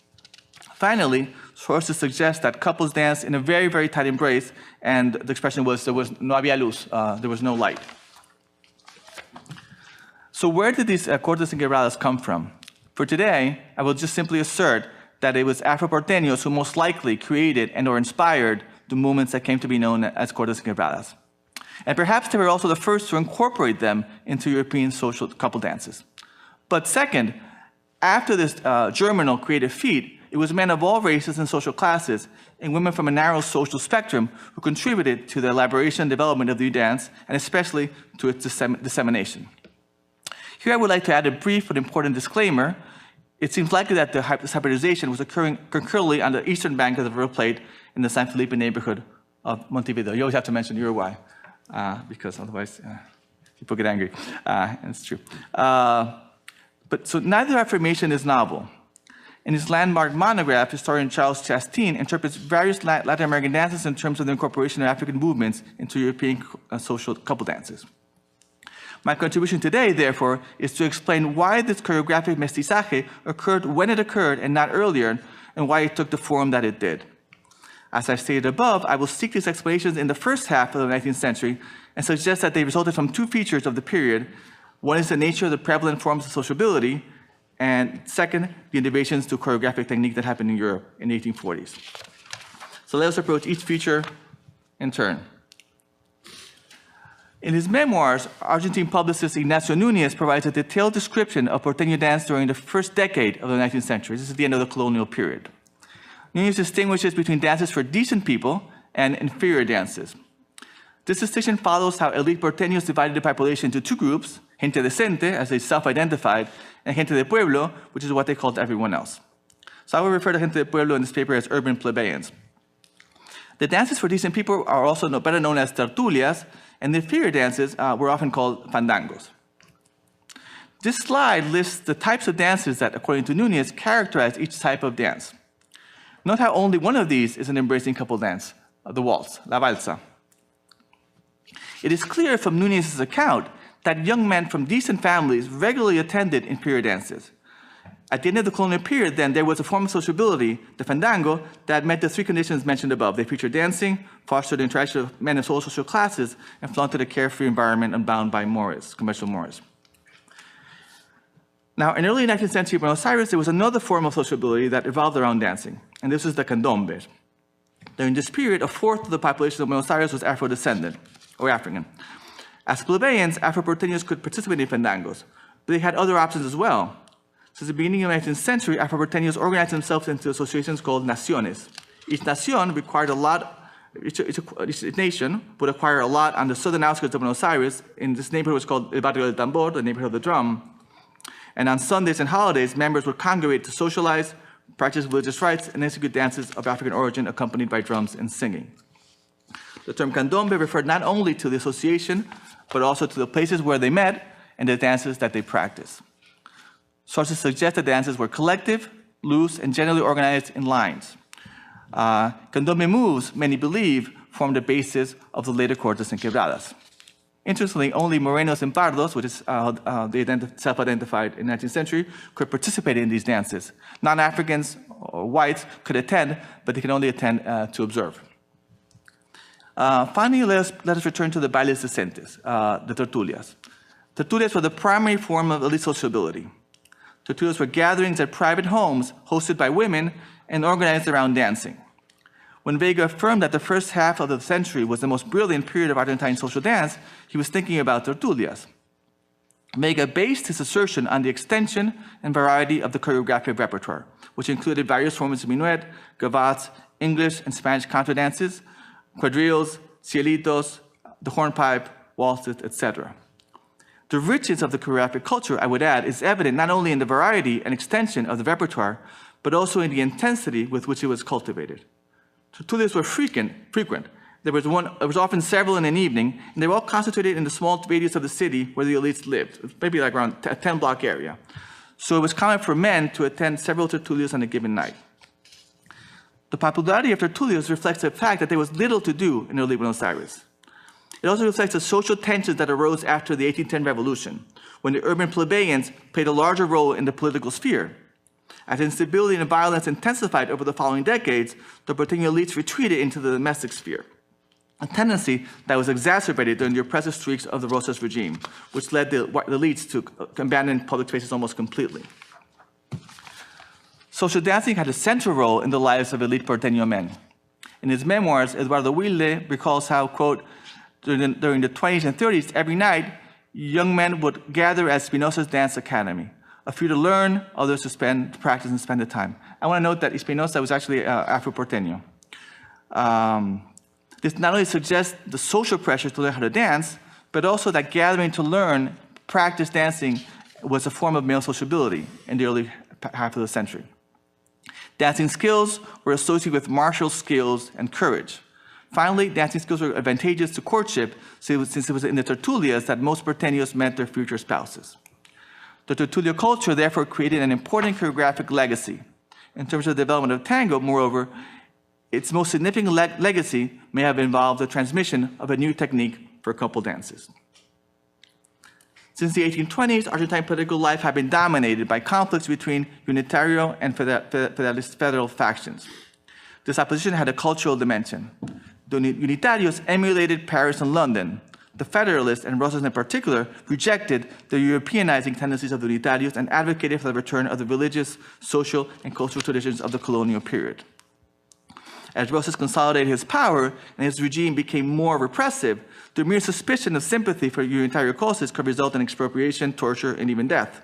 Speaker 4: Finally, sources suggest that couples danced in a very, very tight embrace, and the expression was there was no había luz, there was no light. So where did these cortes and quebradas come from? For today, I will just simply assert that it was Afro-Porteños who most likely created and or inspired the movements that came to be known as cortes and quebradas. And perhaps they were also the first to incorporate them into European social couple dances. But second, after this germinal creative feat, it was men of all races and social classes, and women from a narrow social spectrum who contributed to the elaboration and development of the dance, and especially to its dissemination. Here I would like to add a brief but important disclaimer. It seems likely that this hybridization was occurring concurrently on the eastern bank of the River Plate in the San Felipe neighborhood of Montevideo. You always have to mention Uruguay, because otherwise people get angry, and it's true. But so neither affirmation is novel. In his landmark monograph, historian Charles Chastain interprets various Latin American dances in terms of the incorporation of African movements into European social couple dances. My contribution today, therefore, is to explain why this choreographic mestizaje occurred when it occurred and not earlier, and why it took the form that it did. As I stated above, I will seek these explanations in the first half of the 19th century and suggest that they resulted from two features of the period. One is the nature of the prevalent forms of sociability, and second, the innovations to choreographic technique that happened in Europe in the 1840s. So let us approach each feature in turn. In his memoirs, Argentine publicist Ignacio Núñez provides a detailed description of Porteño dance during the first decade of the 19th century. This is the end of the colonial period. Núñez distinguishes between dances for decent people and inferior dances. This distinction follows how elite Porteños divided the population into two groups, gente decente, as they self-identified, and gente de pueblo, which is what they called everyone else. So I will refer to gente de pueblo in this paper as urban plebeians. The dances for decent people are also better known as tertulias, and the inferior dances were often called fandangos. This slide lists the types of dances that, according to Núñez, characterize each type of dance. Note how only one of these is an embracing couple dance, the waltz, la valsa. It is clear from Núñez's account that young men from decent families regularly attended imperial dances. At the end of the colonial period, then, there was a form of sociability, the fandango, that met the three conditions mentioned above. They featured dancing, fostered the interaction of men of all social classes, and flaunted a carefree environment unbound by mores, conventional mores. Now, in early 19th century Buenos Aires, there was another form of sociability that evolved around dancing, and this is the candombe. During this period, a fourth of the population of Buenos Aires was Afro-descendant, or African. As plebeians, Afro-Porteños could participate in fandangos, but they had other options as well. Since the beginning of the 19th century, Afro-Porteños organized themselves into associations called naciones. Each nación required a lot, each nation would acquire a lot on the southern outskirts of Buenos Aires. In this neighborhood was called El Barrio del Tambor, the neighborhood of the drum. And on Sundays and holidays, members would congregate to socialize, practice religious rites, and execute dances of African origin accompanied by drums and singing. The term candombe referred not only to the association, but also to the places where they met and the dances that they practiced. Sources suggest that dances were collective, loose, and generally organized in lines. Candombe moves, many believe, formed the basis of the later cortes and quebradas. Interestingly, only morenos and pardos, which is they self-identified in the 19th century, could participate in these dances. Non-Africans or whites could attend, but they could only attend to observe. Finally, let us return to the bailes decentes, the tertulias. Tertulias were the primary form of elite sociability. Tertulias were gatherings at private homes hosted by women and organized around dancing. When Vega affirmed that the first half of the century was the most brilliant period of Argentine social dance, he was thinking about tertulias. Vega based his assertion on the extension and variety of the choreographic repertoire, which included various forms of minuet, gavottes, English and Spanish contra dances, quadrilles, cielitos, the hornpipe, waltzes, etc. The richness of the choreographic culture, I would add, is evident not only in the variety and extension of the repertoire, but also in the intensity with which it was cultivated. Tertulias were frequent. There was often several in an evening, and they were all concentrated in the small radius of the city where the elites lived, maybe like around a 10-block area. So it was common for men to attend several tertulias on a given night. The popularity of tertulias reflects the fact that there was little to do in early Buenos Aires. It also reflects the social tensions that arose after the 1810 revolution, when the urban plebeians played a larger role in the political sphere. As instability and violence intensified over the following decades, the Porteño elites retreated into the domestic sphere, a tendency that was exacerbated during the oppressive streaks of the Rosas regime, which led the elites to abandon public spaces almost completely. Social dancing had a central role in the lives of elite Porteño men. In his memoirs, Eduardo Wilde recalls how, quote, during the 20s and 30s, every night, young men would gather at Espinosa's dance academy. A few to learn, others to practice and spend the time. I want to note that Espinosa was actually Afro-Porteño. This not only suggests the social pressures to learn how to dance, but also that gathering to learn, practice dancing was a form of male sociability in the early half of the century. Dancing skills were associated with martial skills and courage. Finally, dancing skills were advantageous to courtship since it was in the tertulias that most Porteños met their future spouses. The tertulia culture therefore created an important choreographic legacy. In terms of the development of tango, moreover, its most significant legacy may have involved the transmission of a new technique for couple dances. Since the 1820s, Argentine political life had been dominated by conflicts between Unitario and federal factions. This opposition had a cultural dimension. The Unitarios emulated Paris and London. The Federalists, and Rosas in particular, rejected the Europeanizing tendencies of the Unitarios and advocated for the return of the religious, social, and cultural traditions of the colonial period. As Rosas consolidated his power and his regime became more repressive, the mere suspicion of sympathy for Unitario causes could result in expropriation, torture, and even death.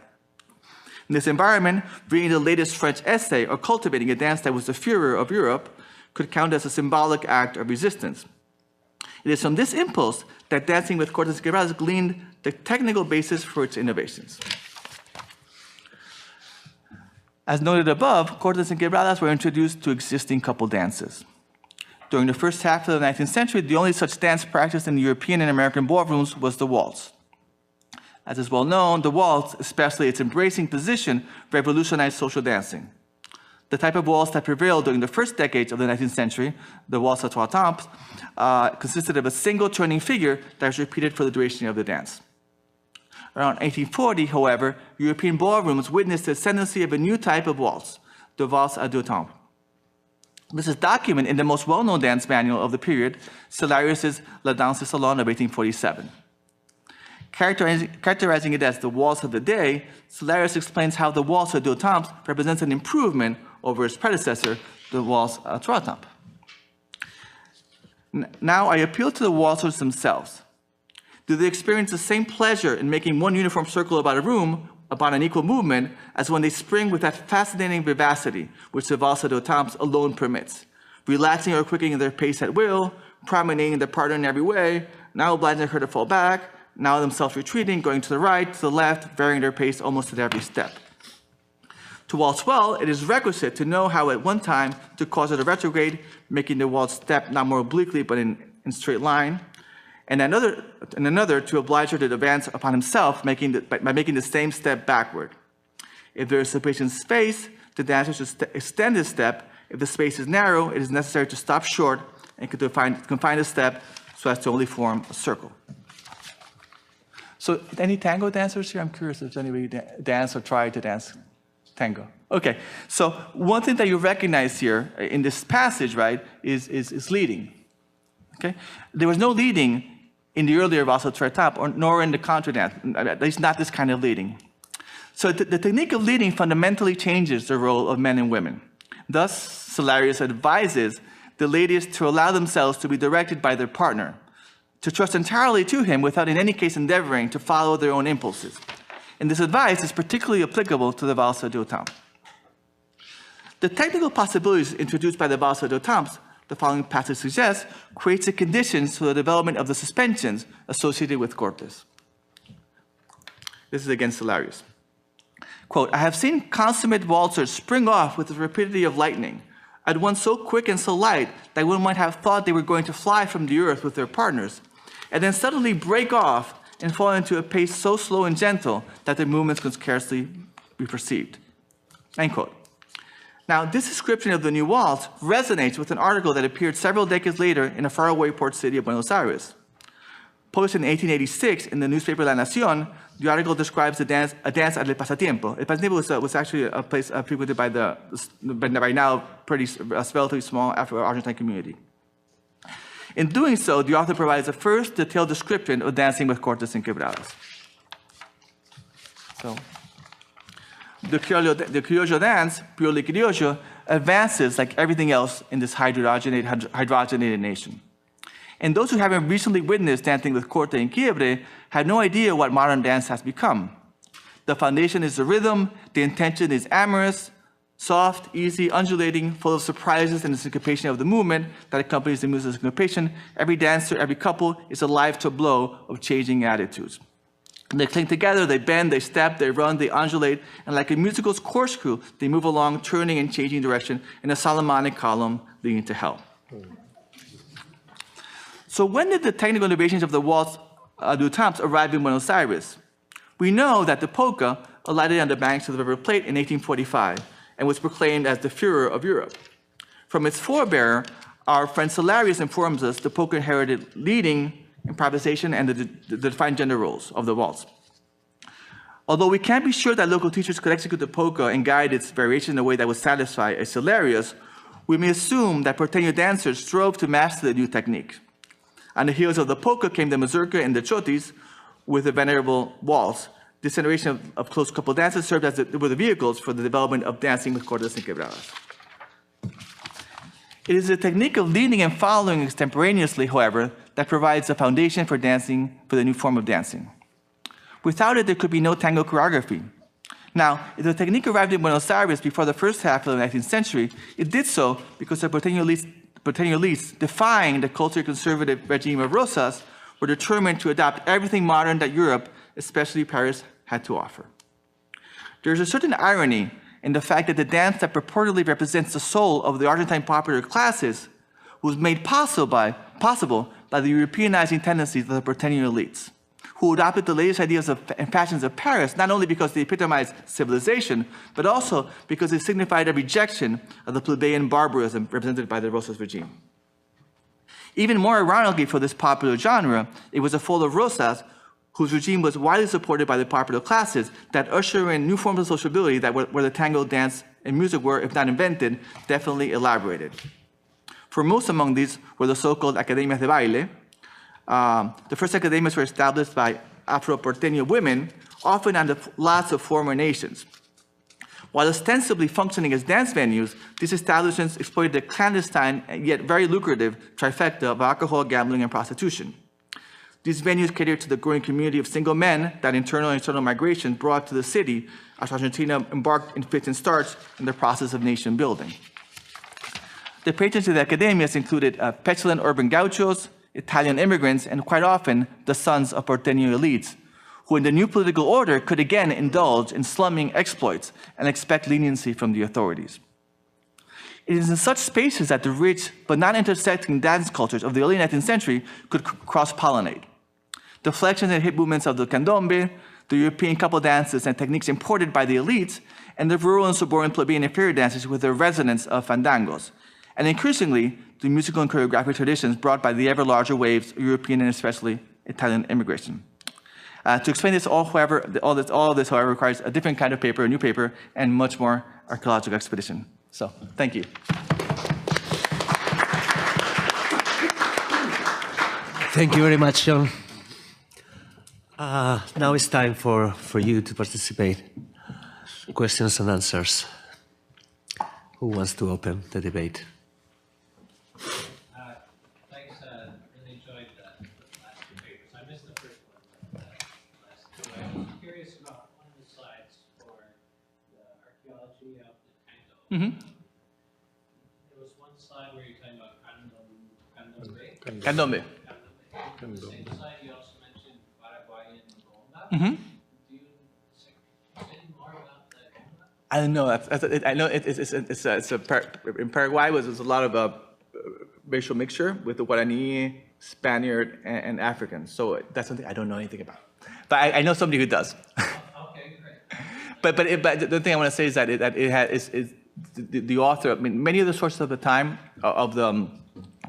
Speaker 4: In this environment, reading the latest French essay or cultivating a dance that was the furor of Europe could count as a symbolic act of resistance. It is from this impulse that dancing with cortes and quebradas gleaned the technical basis for its innovations. As noted above, cortes and quebradas were introduced to existing couple dances. During the first half of the 19th century, the only such dance practiced in European and American ballrooms was the waltz. As is well known, the waltz, especially its embracing position, revolutionized social dancing. The type of waltz that prevailed during the first decades of the 19th century, the waltz à trois temps, consisted of a single turning figure that was repeated for the duration of the dance. Around 1840, however, European ballrooms witnessed the ascendancy of a new type of waltz, the valse à deux temps. This is documented in the most well-known dance manual of the period, Cellarius's La Danse de Salon of 1847. Characterizing it as the waltz of the day, Cellarius explains how the waltz à deux temps represents an improvement over its predecessor, the waltz à trois temps. Now I appeal to the waltzers themselves. Do they experience the same pleasure in making one uniform circle about a room, about an equal movement, as when they spring with that fascinating vivacity which the valse à deux temps alone permits, relaxing or quickening their pace at will, promenading their partner in every way, now obliging her to fall back, now themselves retreating, going to the right, to the left, varying their pace almost at every step. To waltz well, it is requisite to know how at one time to cause her to retrograde, making the waltz step not more obliquely but in straight line, and another to oblige her to advance upon himself by making the same step backward. If there is sufficient space, the dancer should extend his step. If the space is narrow, it is necessary to stop short and confine the step so as to only form a circle. So any tango dancers here? I'm curious if anybody dance or try to dance tango. Okay, so one thing that you recognize here in this passage, right, is leading. Okay, there was no leading in the earlier valse à trois temps, nor in the contra dance, at least not this kind of leading. So the technique of leading fundamentally changes the role of men and women. Thus, Cellarius advises the ladies to allow themselves to be directed by their partner, to trust entirely to him without in any case endeavoring to follow their own impulses. And this advice is particularly applicable to the valse à deux temps. The technical possibilities introduced by the valse à deux temps, the following passage suggests, creates the conditions for the development of the suspensions associated with cortes. This is again Cellarius. Quote, I have seen consummate waltzers spring off with the rapidity of lightning, at once so quick and so light that one might have thought they were going to fly from the earth with their partners, and then suddenly break off and fall into a pace so slow and gentle that their movements could scarcely be perceived. End quote. Now, this description of the new waltz resonates with an article that appeared several decades later in a faraway port city of Buenos Aires. Published in 1886 in the newspaper La Nación, the article describes a dance at El Pasatiempo. El Pasatiempo was actually a place frequented by by now pretty relatively small Afro-Argentine community. In doing so, the author provides a first detailed description of dancing with cortes and quebradas. So, the criollo dance, purely criollo, advances like everything else in this hydrogenated nation. And those who haven't recently witnessed dancing with corte and quiebre have no idea what modern dance has become. The foundation is the rhythm, the intention is amorous, soft, easy, undulating, full of surprises and the syncopation of the movement that accompanies the music's syncopation. Every dancer, every couple is a live tableau of changing attitudes. They cling together, they bend, they step, they run, they undulate, and like a musical's corkscrew, they move along, turning and changing direction in a Solomonic column leading to hell. So when did the technical innovations of the waltz à deux temps arrive in Buenos Aires? We know that the polka alighted on the banks of the River Plate in 1845 and was proclaimed as the furor of Europe. From its forebearer, our friend Cellarius informs us the polka inherited leading, improvisation, and the defined gender roles of the waltz. Although we can't be sure that local teachers could execute the polka and guide its variation in a way that would satisfy a Cellarius, we may assume that porteño dancers strove to master the new technique. On the heels of the polka came the mazurka and the chotis with the venerable waltz. This generation of close couple dances served as were the vehicles for the development of dancing with cortes and quebradas. It is the technique of leading and following extemporaneously, however, that provides the foundation for dancing, for the new form of dancing. Without it, there could be no tango choreography. Now, if the technique arrived in Buenos Aires before the first half of the 19th century, it did so because the porteño elites, defying the culturally conservative regime of Rosas, were determined to adopt everything modern that Europe, especially Paris, had to offer. There is a certain irony in the fact that the dance that purportedly represents the soul of the Argentine popular classes was made possible by the Europeanizing tendencies of the porteño elites. who adopted the latest ideas and fashions of Paris, not only because they epitomized civilization, but also because they signified a rejection of the plebeian barbarism represented by the Rosas regime. Even more ironically for this popular genre, it was a fold of Rosas, whose regime was widely supported by the popular classes, that usher in new forms of sociability that where the tango dance and music were, if not invented, definitely elaborated. Foremost among these were the so-called academias de baile. The first academias were established by Afro-Porteño women, often on the lots of former nations. While ostensibly functioning as dance venues, these establishments exploited the clandestine yet very lucrative trifecta of alcohol, gambling, and prostitution. These venues catered to the growing community of single men that internal and external migration brought to the city as Argentina embarked in fits and starts in the process of nation building. The patrons of the academias included petulant urban gauchos, Italian immigrants, and quite often the sons of Porteño elites, who in the new political order could again indulge in slumming exploits and expect leniency from the authorities. It is in such spaces that the rich but not intersecting dance cultures of the early 19th century could cross-pollinate. The flexions and hip movements of the candombe, the European couple dances and techniques imported by the elites, and the rural and suburban plebeian inferior dances with their resonance of fandangos, and increasingly, the musical and choreographic traditions brought by the ever larger waves of European and especially Italian immigration. To explain this all, however, all of this, however, requires a different kind of paper, a new paper, and much more archaeological expedition. So, thank you.
Speaker 1: Thank you very much, Sean. Now it's time for you to participate. Questions and answers. Who wants to open the debate?
Speaker 5: Thanks. Really enjoyed the last two papers. I missed the first one, but last two. I was curious about one of the slides for the archaeology of the Tango. There was one slide where you're talking about candombe.
Speaker 4: Candombe.
Speaker 5: On the same slide, you also mentioned Paraguayan bomba. Do you say more about the bomba?
Speaker 4: I don't know. I know in Paraguay there's a lot of racial mixture with the Guarani, Spaniard, and African. So that's something I don't know anything about. But I know somebody who does.
Speaker 5: Okay, great.
Speaker 4: But the thing I want to say is that the author. I mean, many of the sources of the time of the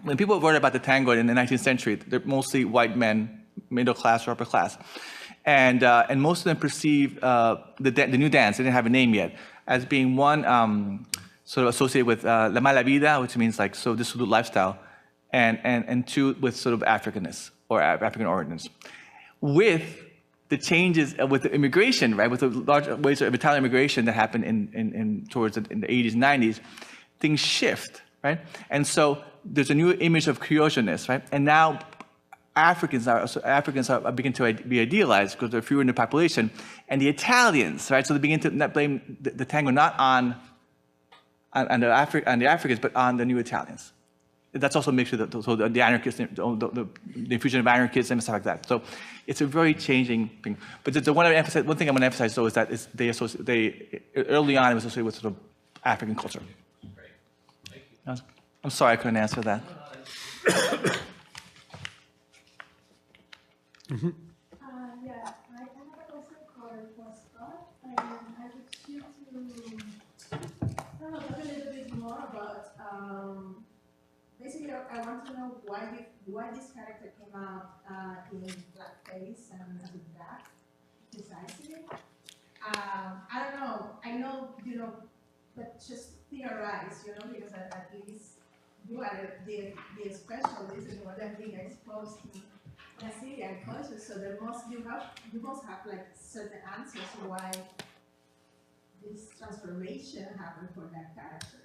Speaker 4: when people wrote about the tango in the 19th century, they're mostly white men, middle class or upper class, and most of them perceive the new dance. They didn't have a name yet as being one sort of associated with la mala vida, which means like so dissolute lifestyle, and two with sort of Africanness or African origins, with the changes with the immigration, right, with the large waves of Italian immigration that happened in the 80s and 90s, things shift, right? And so there's a new image of Creoleness, right? And now Africans are beginning to be idealized because they're fewer in the population, and the Italians, right? So they begin to not blame the tango not on the Africans, but on the new Italians. That's also mixed with the anarchists, the infusion of anarchism and stuff like that. So it's a very changing thing. But the one thing I'm going to emphasize though is that they early on it was associated with sort of African culture.
Speaker 5: Great. Thank you.
Speaker 4: I'm sorry I couldn't answer that.
Speaker 6: Yeah, I have a question for Scott, and I would you to talk a little bit more about. Basically, I want to know why this character came out in blackface and as a black, precisely. I don't know. I know but just theorize, because at least you are the specialist in what I'm being exposed to. Assyrian culture, so you must have like certain answers to why this transformation happened for that character.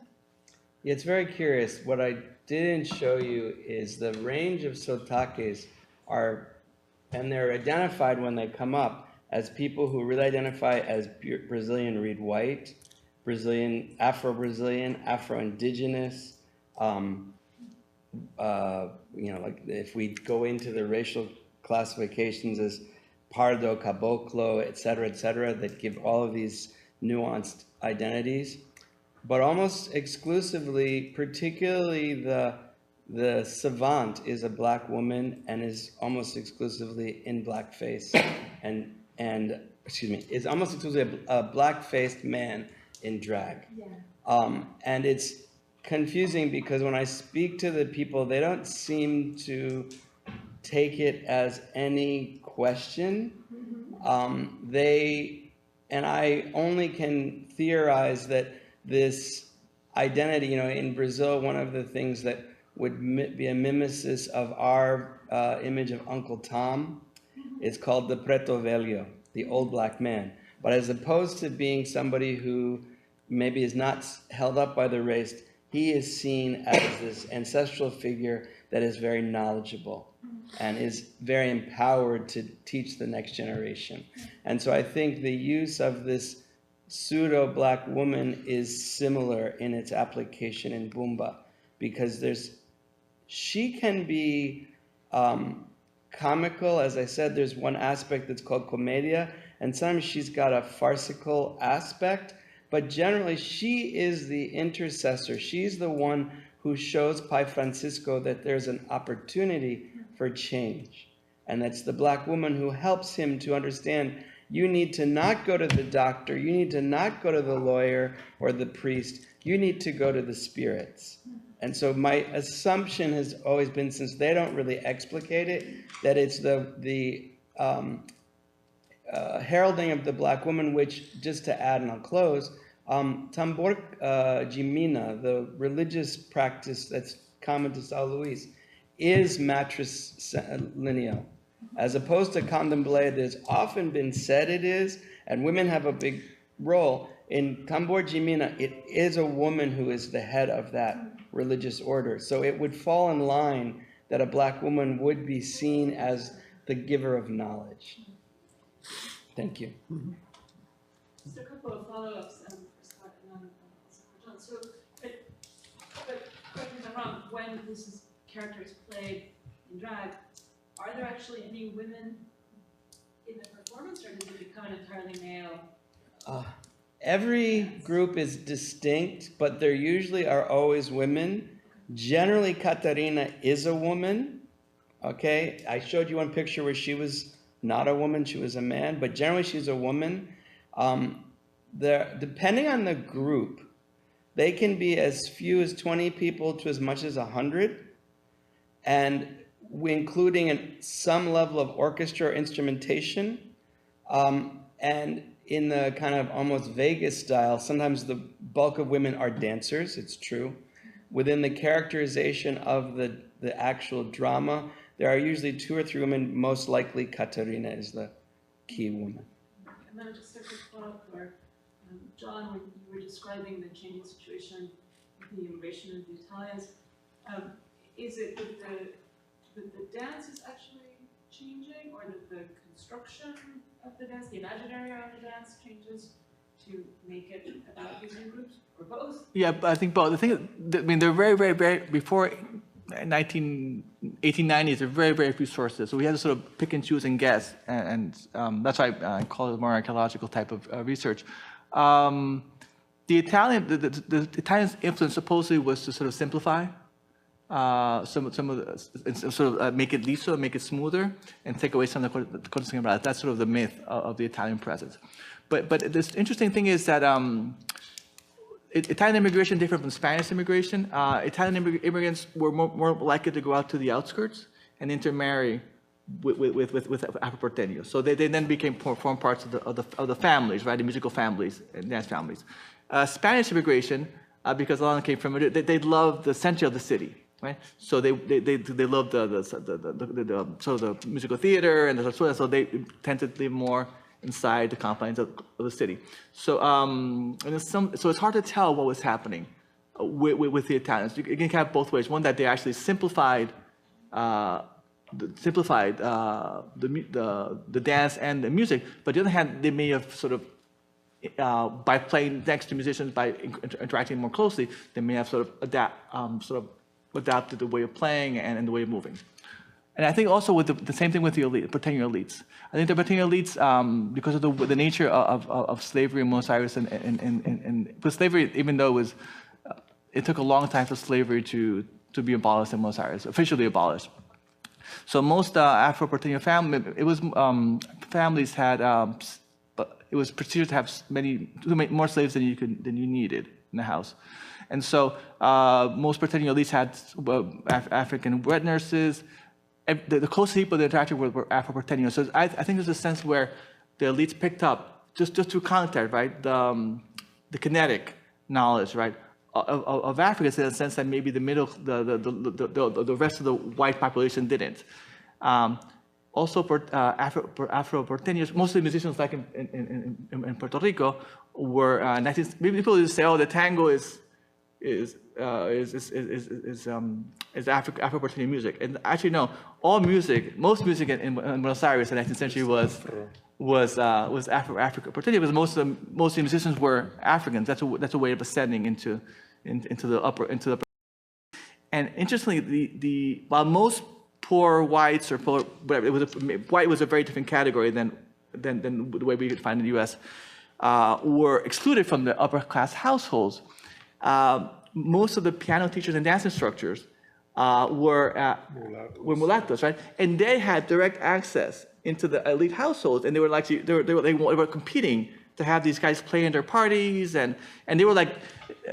Speaker 7: Yeah, it's very curious. What I didn't show you is the range of sotaques and they're identified when they come up as people who really identify as Brazilian read white, Brazilian, Afro-Brazilian, Afro-Indigenous. Like if we go into the racial classifications as Pardo, Caboclo, et cetera, that give all of these nuanced identities, but almost exclusively, particularly the the savant is a black woman and is almost exclusively in blackface, and excuse me, is almost exclusively a black-faced man in drag.
Speaker 6: Yeah.
Speaker 7: And it's confusing because when I speak to the people, they don't seem to take it as any question. And I only can theorize that this identity, you know, in Brazil, one of the things that would be a mimesis of our image of Uncle Tom is called the preto velho, the old black man. But as opposed to being somebody who maybe is not held up by the race, he is seen as this ancestral figure that is very knowledgeable and is very empowered to teach the next generation. And so I think the use of this pseudo-black woman is similar in its application in Bumba, because she can be comical. As I said, there's one aspect that's called comedia, and sometimes she's got a farcical aspect, but generally she is the intercessor. She's the one who shows Pai Francisco that there's an opportunity for change. And that's the black woman who helps him to understand, you need to not go to the doctor, you need to not go to the lawyer or the priest, you need to go to the spirits. And so my assumption has always been, since they don't really explicate it, that it's the heralding of the black woman, which, just to add and I'll close, tambor jimina, the religious practice that's common to Sao Luis, is matrilineal. As opposed to candomblé, there's often been said it is, and women have a big role. In tambor jimina, it is a woman who is the head of that religious order. So it would fall in line that a black woman would be seen as the giver of knowledge. Thank you.
Speaker 8: Just a couple of follow-ups for Scott and then also for John. So, but correct me if I'm wrong, when this character is played in drag, are there actually any women in the performance, or does it become an entirely male?
Speaker 7: Every group is distinct, but there usually are always women. Generally, Catarina is a woman. Okay, I showed you one picture where she was not a woman, she was a man, but generally she's a woman. Depending on the group, they can be as few as 20 people to as much as 100, and including some level of orchestra or instrumentation. And in the kind of almost Vegas style, sometimes the bulk of women are dancers, it's true. Within the characterization of the actual drama, there are usually 2 or 3 women, most likely Catarina is the key woman.
Speaker 8: And then just a quick follow-up for John, when you were describing the changing situation with the immigration of the Italians, is it that the dance is actually changing, or that the construction of the dance, the imaginary of the dance changes to make it about these new groups, or both?
Speaker 4: Yeah, I think both. The thing, I mean, they're very, before 1890s, there are very few sources. So we had to sort of pick and choose and guess, and that's why I call it more archaeological type of research. The Italians' influence supposedly was to sort of simplify some of the, sort of make it liso, make it smoother, and take away some of the codicing. That's sort of the myth of the Italian presence. But this interesting thing is that Italian immigration different from Spanish immigration. Italian immigrants were more likely to go out to the outskirts and intermarry with Afro-Porteños. So they then formed parts of the families, right? The musical families and dance families. Spanish immigration, because a lot of them came from it, they loved the center of the city, right? So they loved the sort of the musical theater and so they tend to live more inside the confines of the city. So so it's hard to tell what was happening with the Italians. You can have both ways. One, that they actually simplified the dance and the music, but on the other hand, they may have sort of by playing next to musicians, by interacting more closely, they may have sort of adapted the way of playing and the way of moving. And I think also with the same thing with the elite, Porteño elites. I think the Porteño elites, because of the nature of slavery in Buenos Aires, and slavery, even though it took a long time for slavery to to be abolished in Buenos Aires, officially abolished. So most Afro-Porteño families had, it was procedure to have more slaves than you needed in the house. And so most Porteño elites had African wet nurses. The closest people they interacted with were Afro-Porteños. So I think there's a sense where the elites picked up, just through contact, right, the kinetic knowledge, right, of Africans, in a sense that maybe the rest of the white population didn't. Also, for Afro-Porteños, most of the musicians, like in Puerto Rico, were maybe people just say, "Oh, the tango is Afro-Porteño music," and actually no. Most music in Buenos Aires in the 19th century was Afro-Porteño, because most of the musicians were Africans. That's a way of ascending into the upper. And interestingly, while most poor whites or poor, whatever, white was a very different category than the way we could find in the U.S. Were excluded from the upper class households. Most of the piano teachers and dance instructors were mulattoes, right? And they had direct access into the elite households, and they were competing to have these guys play in their parties, and they were like,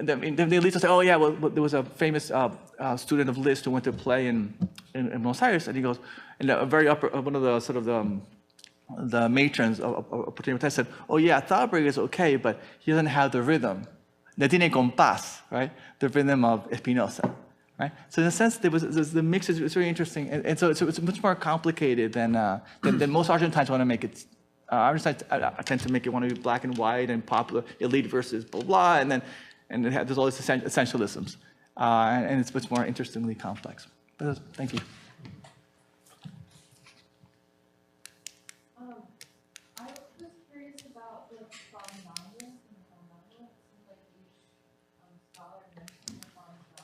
Speaker 4: the elites would say, "Oh yeah, well there was a famous student of Liszt who went to play in Buenos Aires," and he goes, and a very upper, one of the sort of the matrons of Porteño said, "Oh yeah, Thalberg is okay, but he doesn't have the rhythm. No tiene compás, right? The rhythm of Espinosa." Right? So in a sense, the mix is very interesting, and so it's much more complicated than most Argentines want to make it. Argentines tend to make it want to be black and white and popular, elite versus blah blah, and there's all these essentialisms, and it's much more interestingly complex. But thank you.
Speaker 9: I was curious about the Fandango. It seems like each scholar mentioned the Fandango.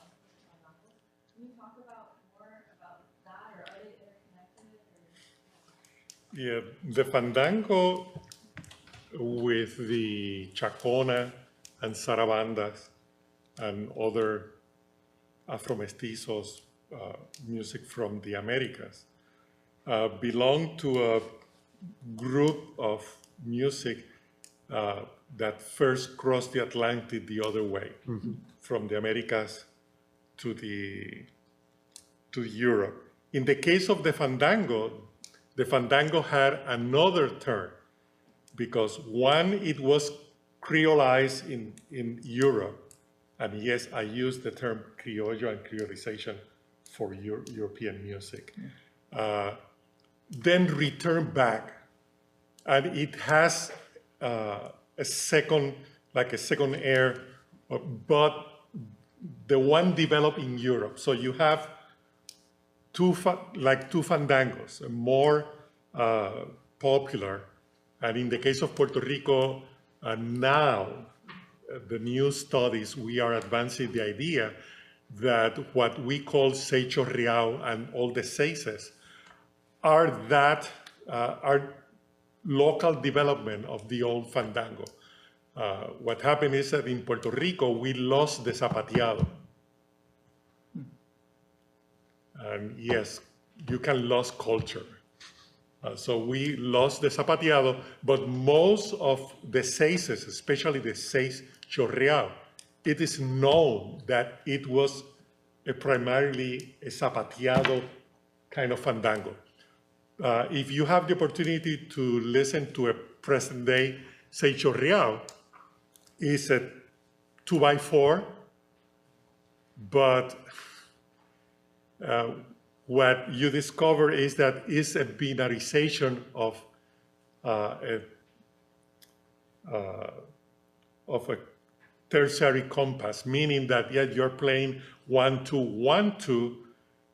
Speaker 9: Can you talk more about that, or are they interconnected?
Speaker 2: Yeah, the fandango with the chacona and zarabandas and other Afro-mestizos music from the Americas belong to a group of music that first crossed the Atlantic the other way, from the Americas to Europe. In the case of the fandango had another turn, because one, it was creolized in Europe, and yes, I use the term criollo and creolization for European music. Then returned back, and it has a second air, but the one developed in Europe. So you have two fandangos, more popular, and in the case of Puerto Rico, now the new studies, we are advancing the idea that what we call seis chorreado and all the seises are local development of the old fandango. What happened is that in Puerto Rico, we lost the zapateado. And yes, you can lose culture. So we lost the zapateado, but most of the seises, especially the seis chorreado, it is known that it was primarily a zapateado kind of fandango. If you have the opportunity to listen to a present-day seis chorreado, it's a 2x4, but what you discover is that it's a binarization of a tertiary compass, meaning that yeah, you're playing 1-2-1-2,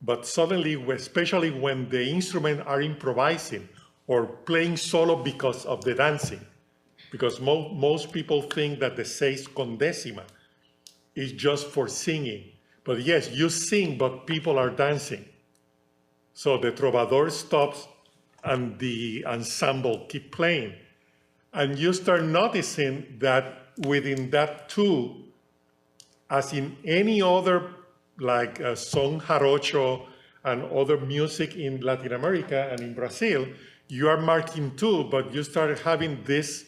Speaker 2: but suddenly, especially when the instruments are improvising or playing solo because of the dancing, because most people think that the seis con décima is just for singing. But yes, you sing, but people are dancing. So the trovador stops and the ensemble keep playing. And you start noticing that within that two, as in any other like son jarocho and other music in Latin America and in Brazil, you are marking two, but you started having these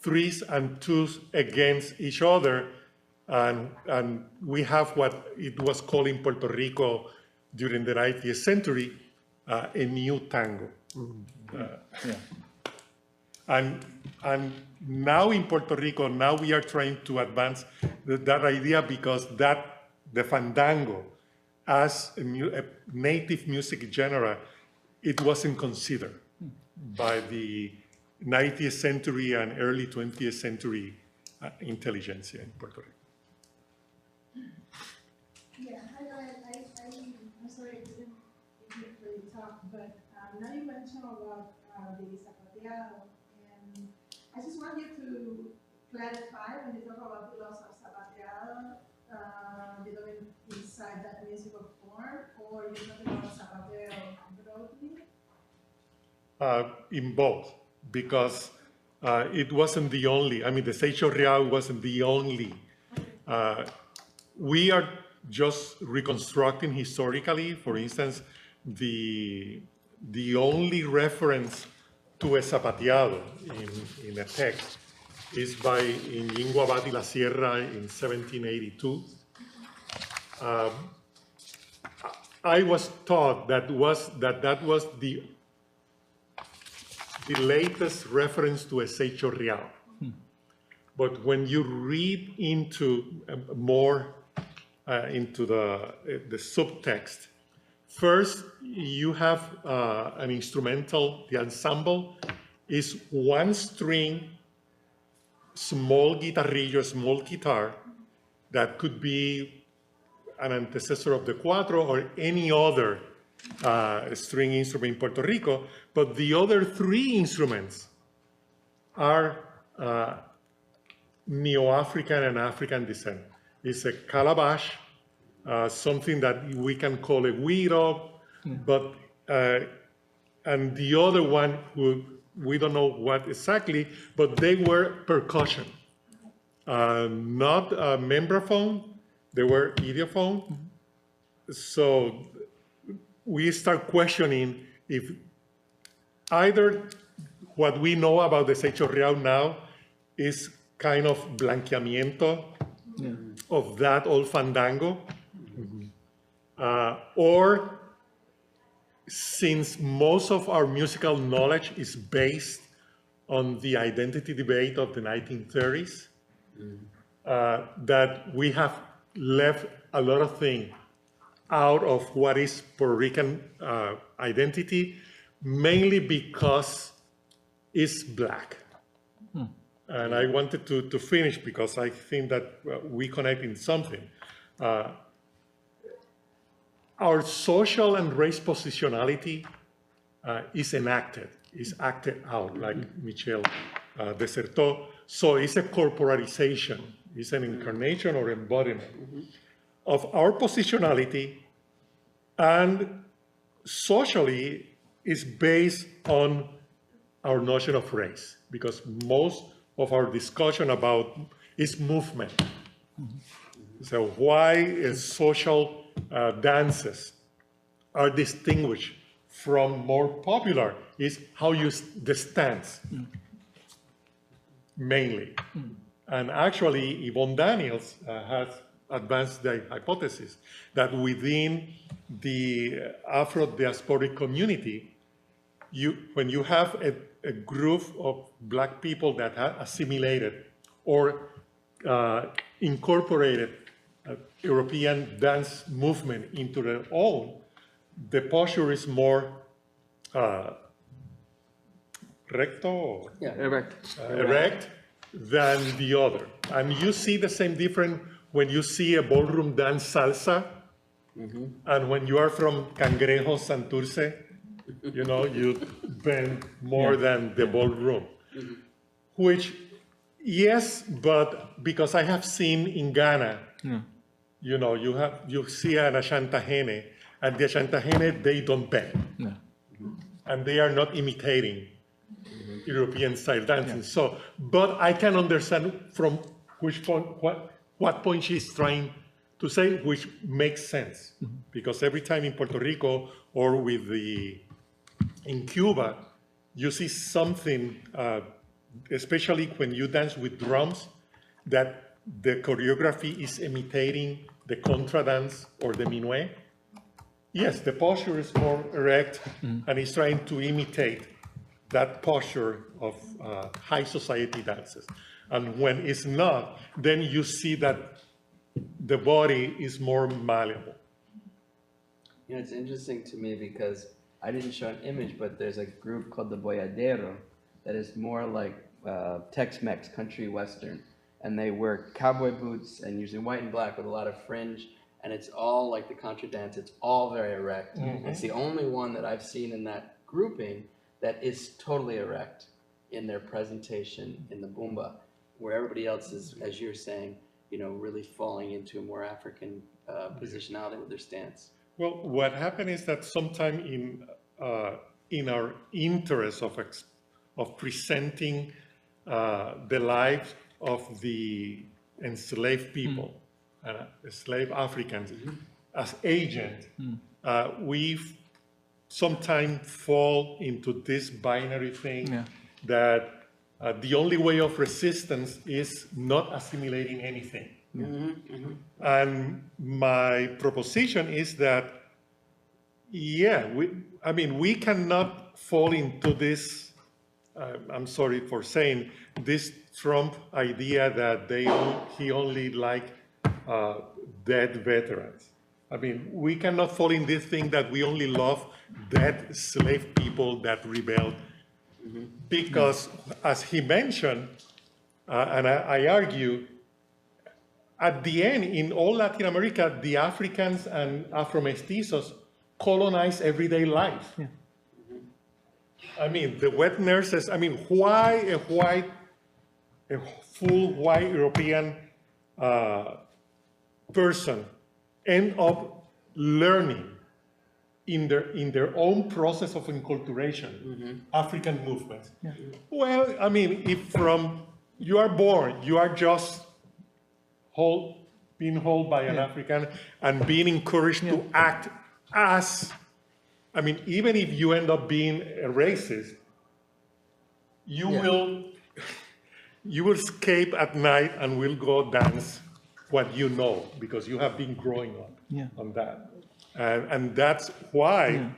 Speaker 2: threes and twos against each other. And we have what it was called in Puerto Rico during the 19th century, a new tango. And now in Puerto Rico, now we are trying to advance that idea because the fandango as a native music genre, it wasn't considered by the 19th century and early 20th century intelligentsia in Puerto Rico.
Speaker 6: Yeah, I'm sorry I didn't really talk, but now you mentioned about the zapateado, and I just want you to clarify when you talk about the loss of zapateado, you know, inside that musical form, or you're talking about zapateo broadly?
Speaker 2: In both, because it wasn't the only, I mean, the Seixo Real wasn't the only. We are just reconstructing historically, for instance, the only reference to a zapateado in a text is by in Lingua Abad y la Sierra in 1782. I was taught that was the latest reference to a Seixo Real. But when you read into more into the subtext, first you have an instrumental. The ensemble is one string, small guitarrillo, small guitar, that could be an antecessor of the cuatro or any other string instrument in Puerto Rico, but the other three instruments are Neo-African and African descent. It's a calabash, something that we can call a güiro, but and the other one, who we don't know what exactly, but they were percussion, not membraphone, they were idiophone. So we start questioning if either what we know about the Seixo Real now is kind of blanqueamiento of that old fandango, or since most of our musical knowledge is based on the identity debate of the 1930s, that we have left a lot of things out of what is Puerto Rican identity, mainly because it's Black. And I wanted to finish because I think that we connect in something. Our social and race positionality is enacted, is acted out, like Michel Desertot. So it's a corporalization, it's an incarnation or embodiment of our positionality, and socially is based on our notion of race, because most of our discussion about is movement. So why is social dances are distinguished from more popular is how you the stance, mainly. And actually, Yvonne Daniels has advanced the hypothesis that within the Afro-diasporic community, when you have a group of Black people that have assimilated or incorporated European dance movement into their own, the posture is more recto, erect than the other. And you see the same difference when you see a ballroom dance salsa, and when you are from Cangrejo, Santurce, you know, you bend more than the ballroom. Which, yes, but because I have seen in Ghana, you know, you see an Ashantahene, and the Ashantahene, they don't bend. And they are not imitating European style dancing. So, but I can understand from which point, what point she's trying to say, which makes sense, because every time in Puerto Rico or in Cuba, you see something, especially when you dance with drums, that the choreography is imitating the contra dance or the minuet. Yes, the posture is more erect and is trying to imitate that posture of high society dances. And when it's not, then you see that the body is more malleable.
Speaker 7: You know, it's interesting to me because I didn't show an image, but there's a group called the Boyadero that is more like Tex-Mex, country western. And they wear cowboy boots and usually white and black with a lot of fringe. And it's all like the contra dance. It's all very erect. It's the only one that I've seen in that grouping that is totally erect in their presentation in the Bumba, where everybody else is, as you're saying, you know, really falling into a more African positionality with their stance.
Speaker 2: Well, what happened is that sometime in our interest of presenting the lives of the enslaved people, enslaved Africans, as agents, we sometimes fall into this binary thing that the only way of resistance is not assimilating anything. And my proposition is that, we cannot fall into this, I'm sorry for saying, this Trump idea that he only liked dead veterans. I mean, we cannot fall in this thing that we only love dead slave people that rebelled. Because, as he mentioned, and I argue, at the end, in all Latin America, the Africans and Afro-Mestizos colonize everyday life. I mean, the wet nurses, I mean, why a full white European person end up learning in their own process of enculturation, African movements? Well, I mean, if from you are born, you are just being held by an African and being encouraged to act as, I mean, even if you end up being a racist, you will escape at night and will go dance what you know, because you have been growing up on that. And that's why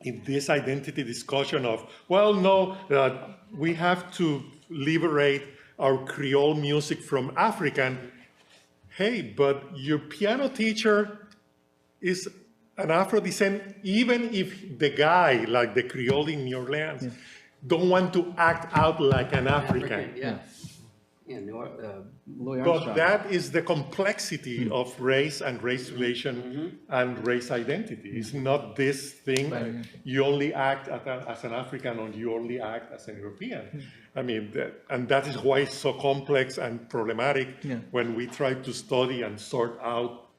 Speaker 2: in this identity discussion of, well, no, we have to liberate our Creole music from African. Hey, but your piano teacher is an Afro descent, even if the guy, like the Creole in New Orleans, don't want to act out like an African.
Speaker 7: Louis
Speaker 2: But
Speaker 7: Armstrong.
Speaker 2: that is the complexity of race and race relation and race identity. It's not this thing, you only act as an African or you only act as an European. I mean, and that is why it's so complex and problematic when we try to study and sort out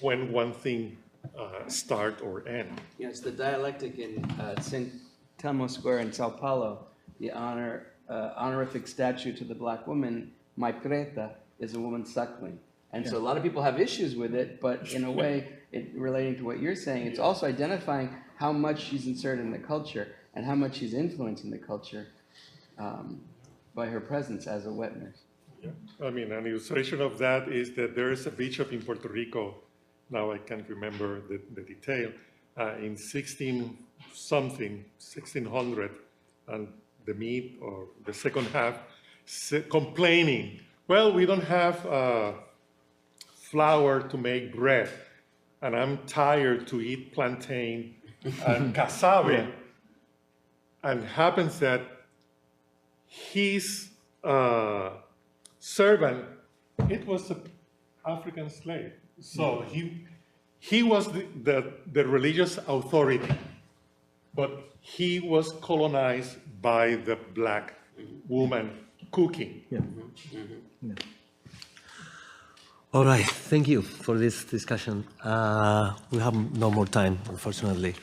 Speaker 2: when one thing start or end.
Speaker 7: It's the dialectic in St. Telmo Square in Sao Paulo, the honorific statue to the black woman, Mai Preta, is a woman suckling. And so a lot of people have issues with it, but in a way, relating to what you're saying, it's also identifying how much she's inserted in the culture and how much she's influencing the culture by her presence as a wet nurse.
Speaker 2: I mean, an illustration of that is that there is a bishop in Puerto Rico, now I can't remember the detail, in 1600, and the mid or the second half, complaining, well, we don't have flour to make bread, and I'm tired to eat plantain and cassava. And happens that his servant, it was an African slave. So he was the religious authority, but he was colonized by the black woman cooking.
Speaker 1: All right, thank you for this discussion. We have no more time, unfortunately,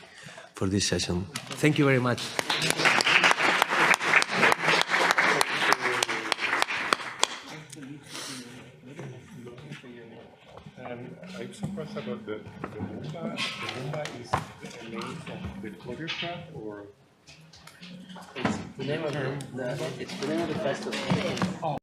Speaker 1: for this session. Thank you very much.
Speaker 2: And I about the Mumba. The Mumba is the name of the choreograph, or
Speaker 7: It's the name of the festival.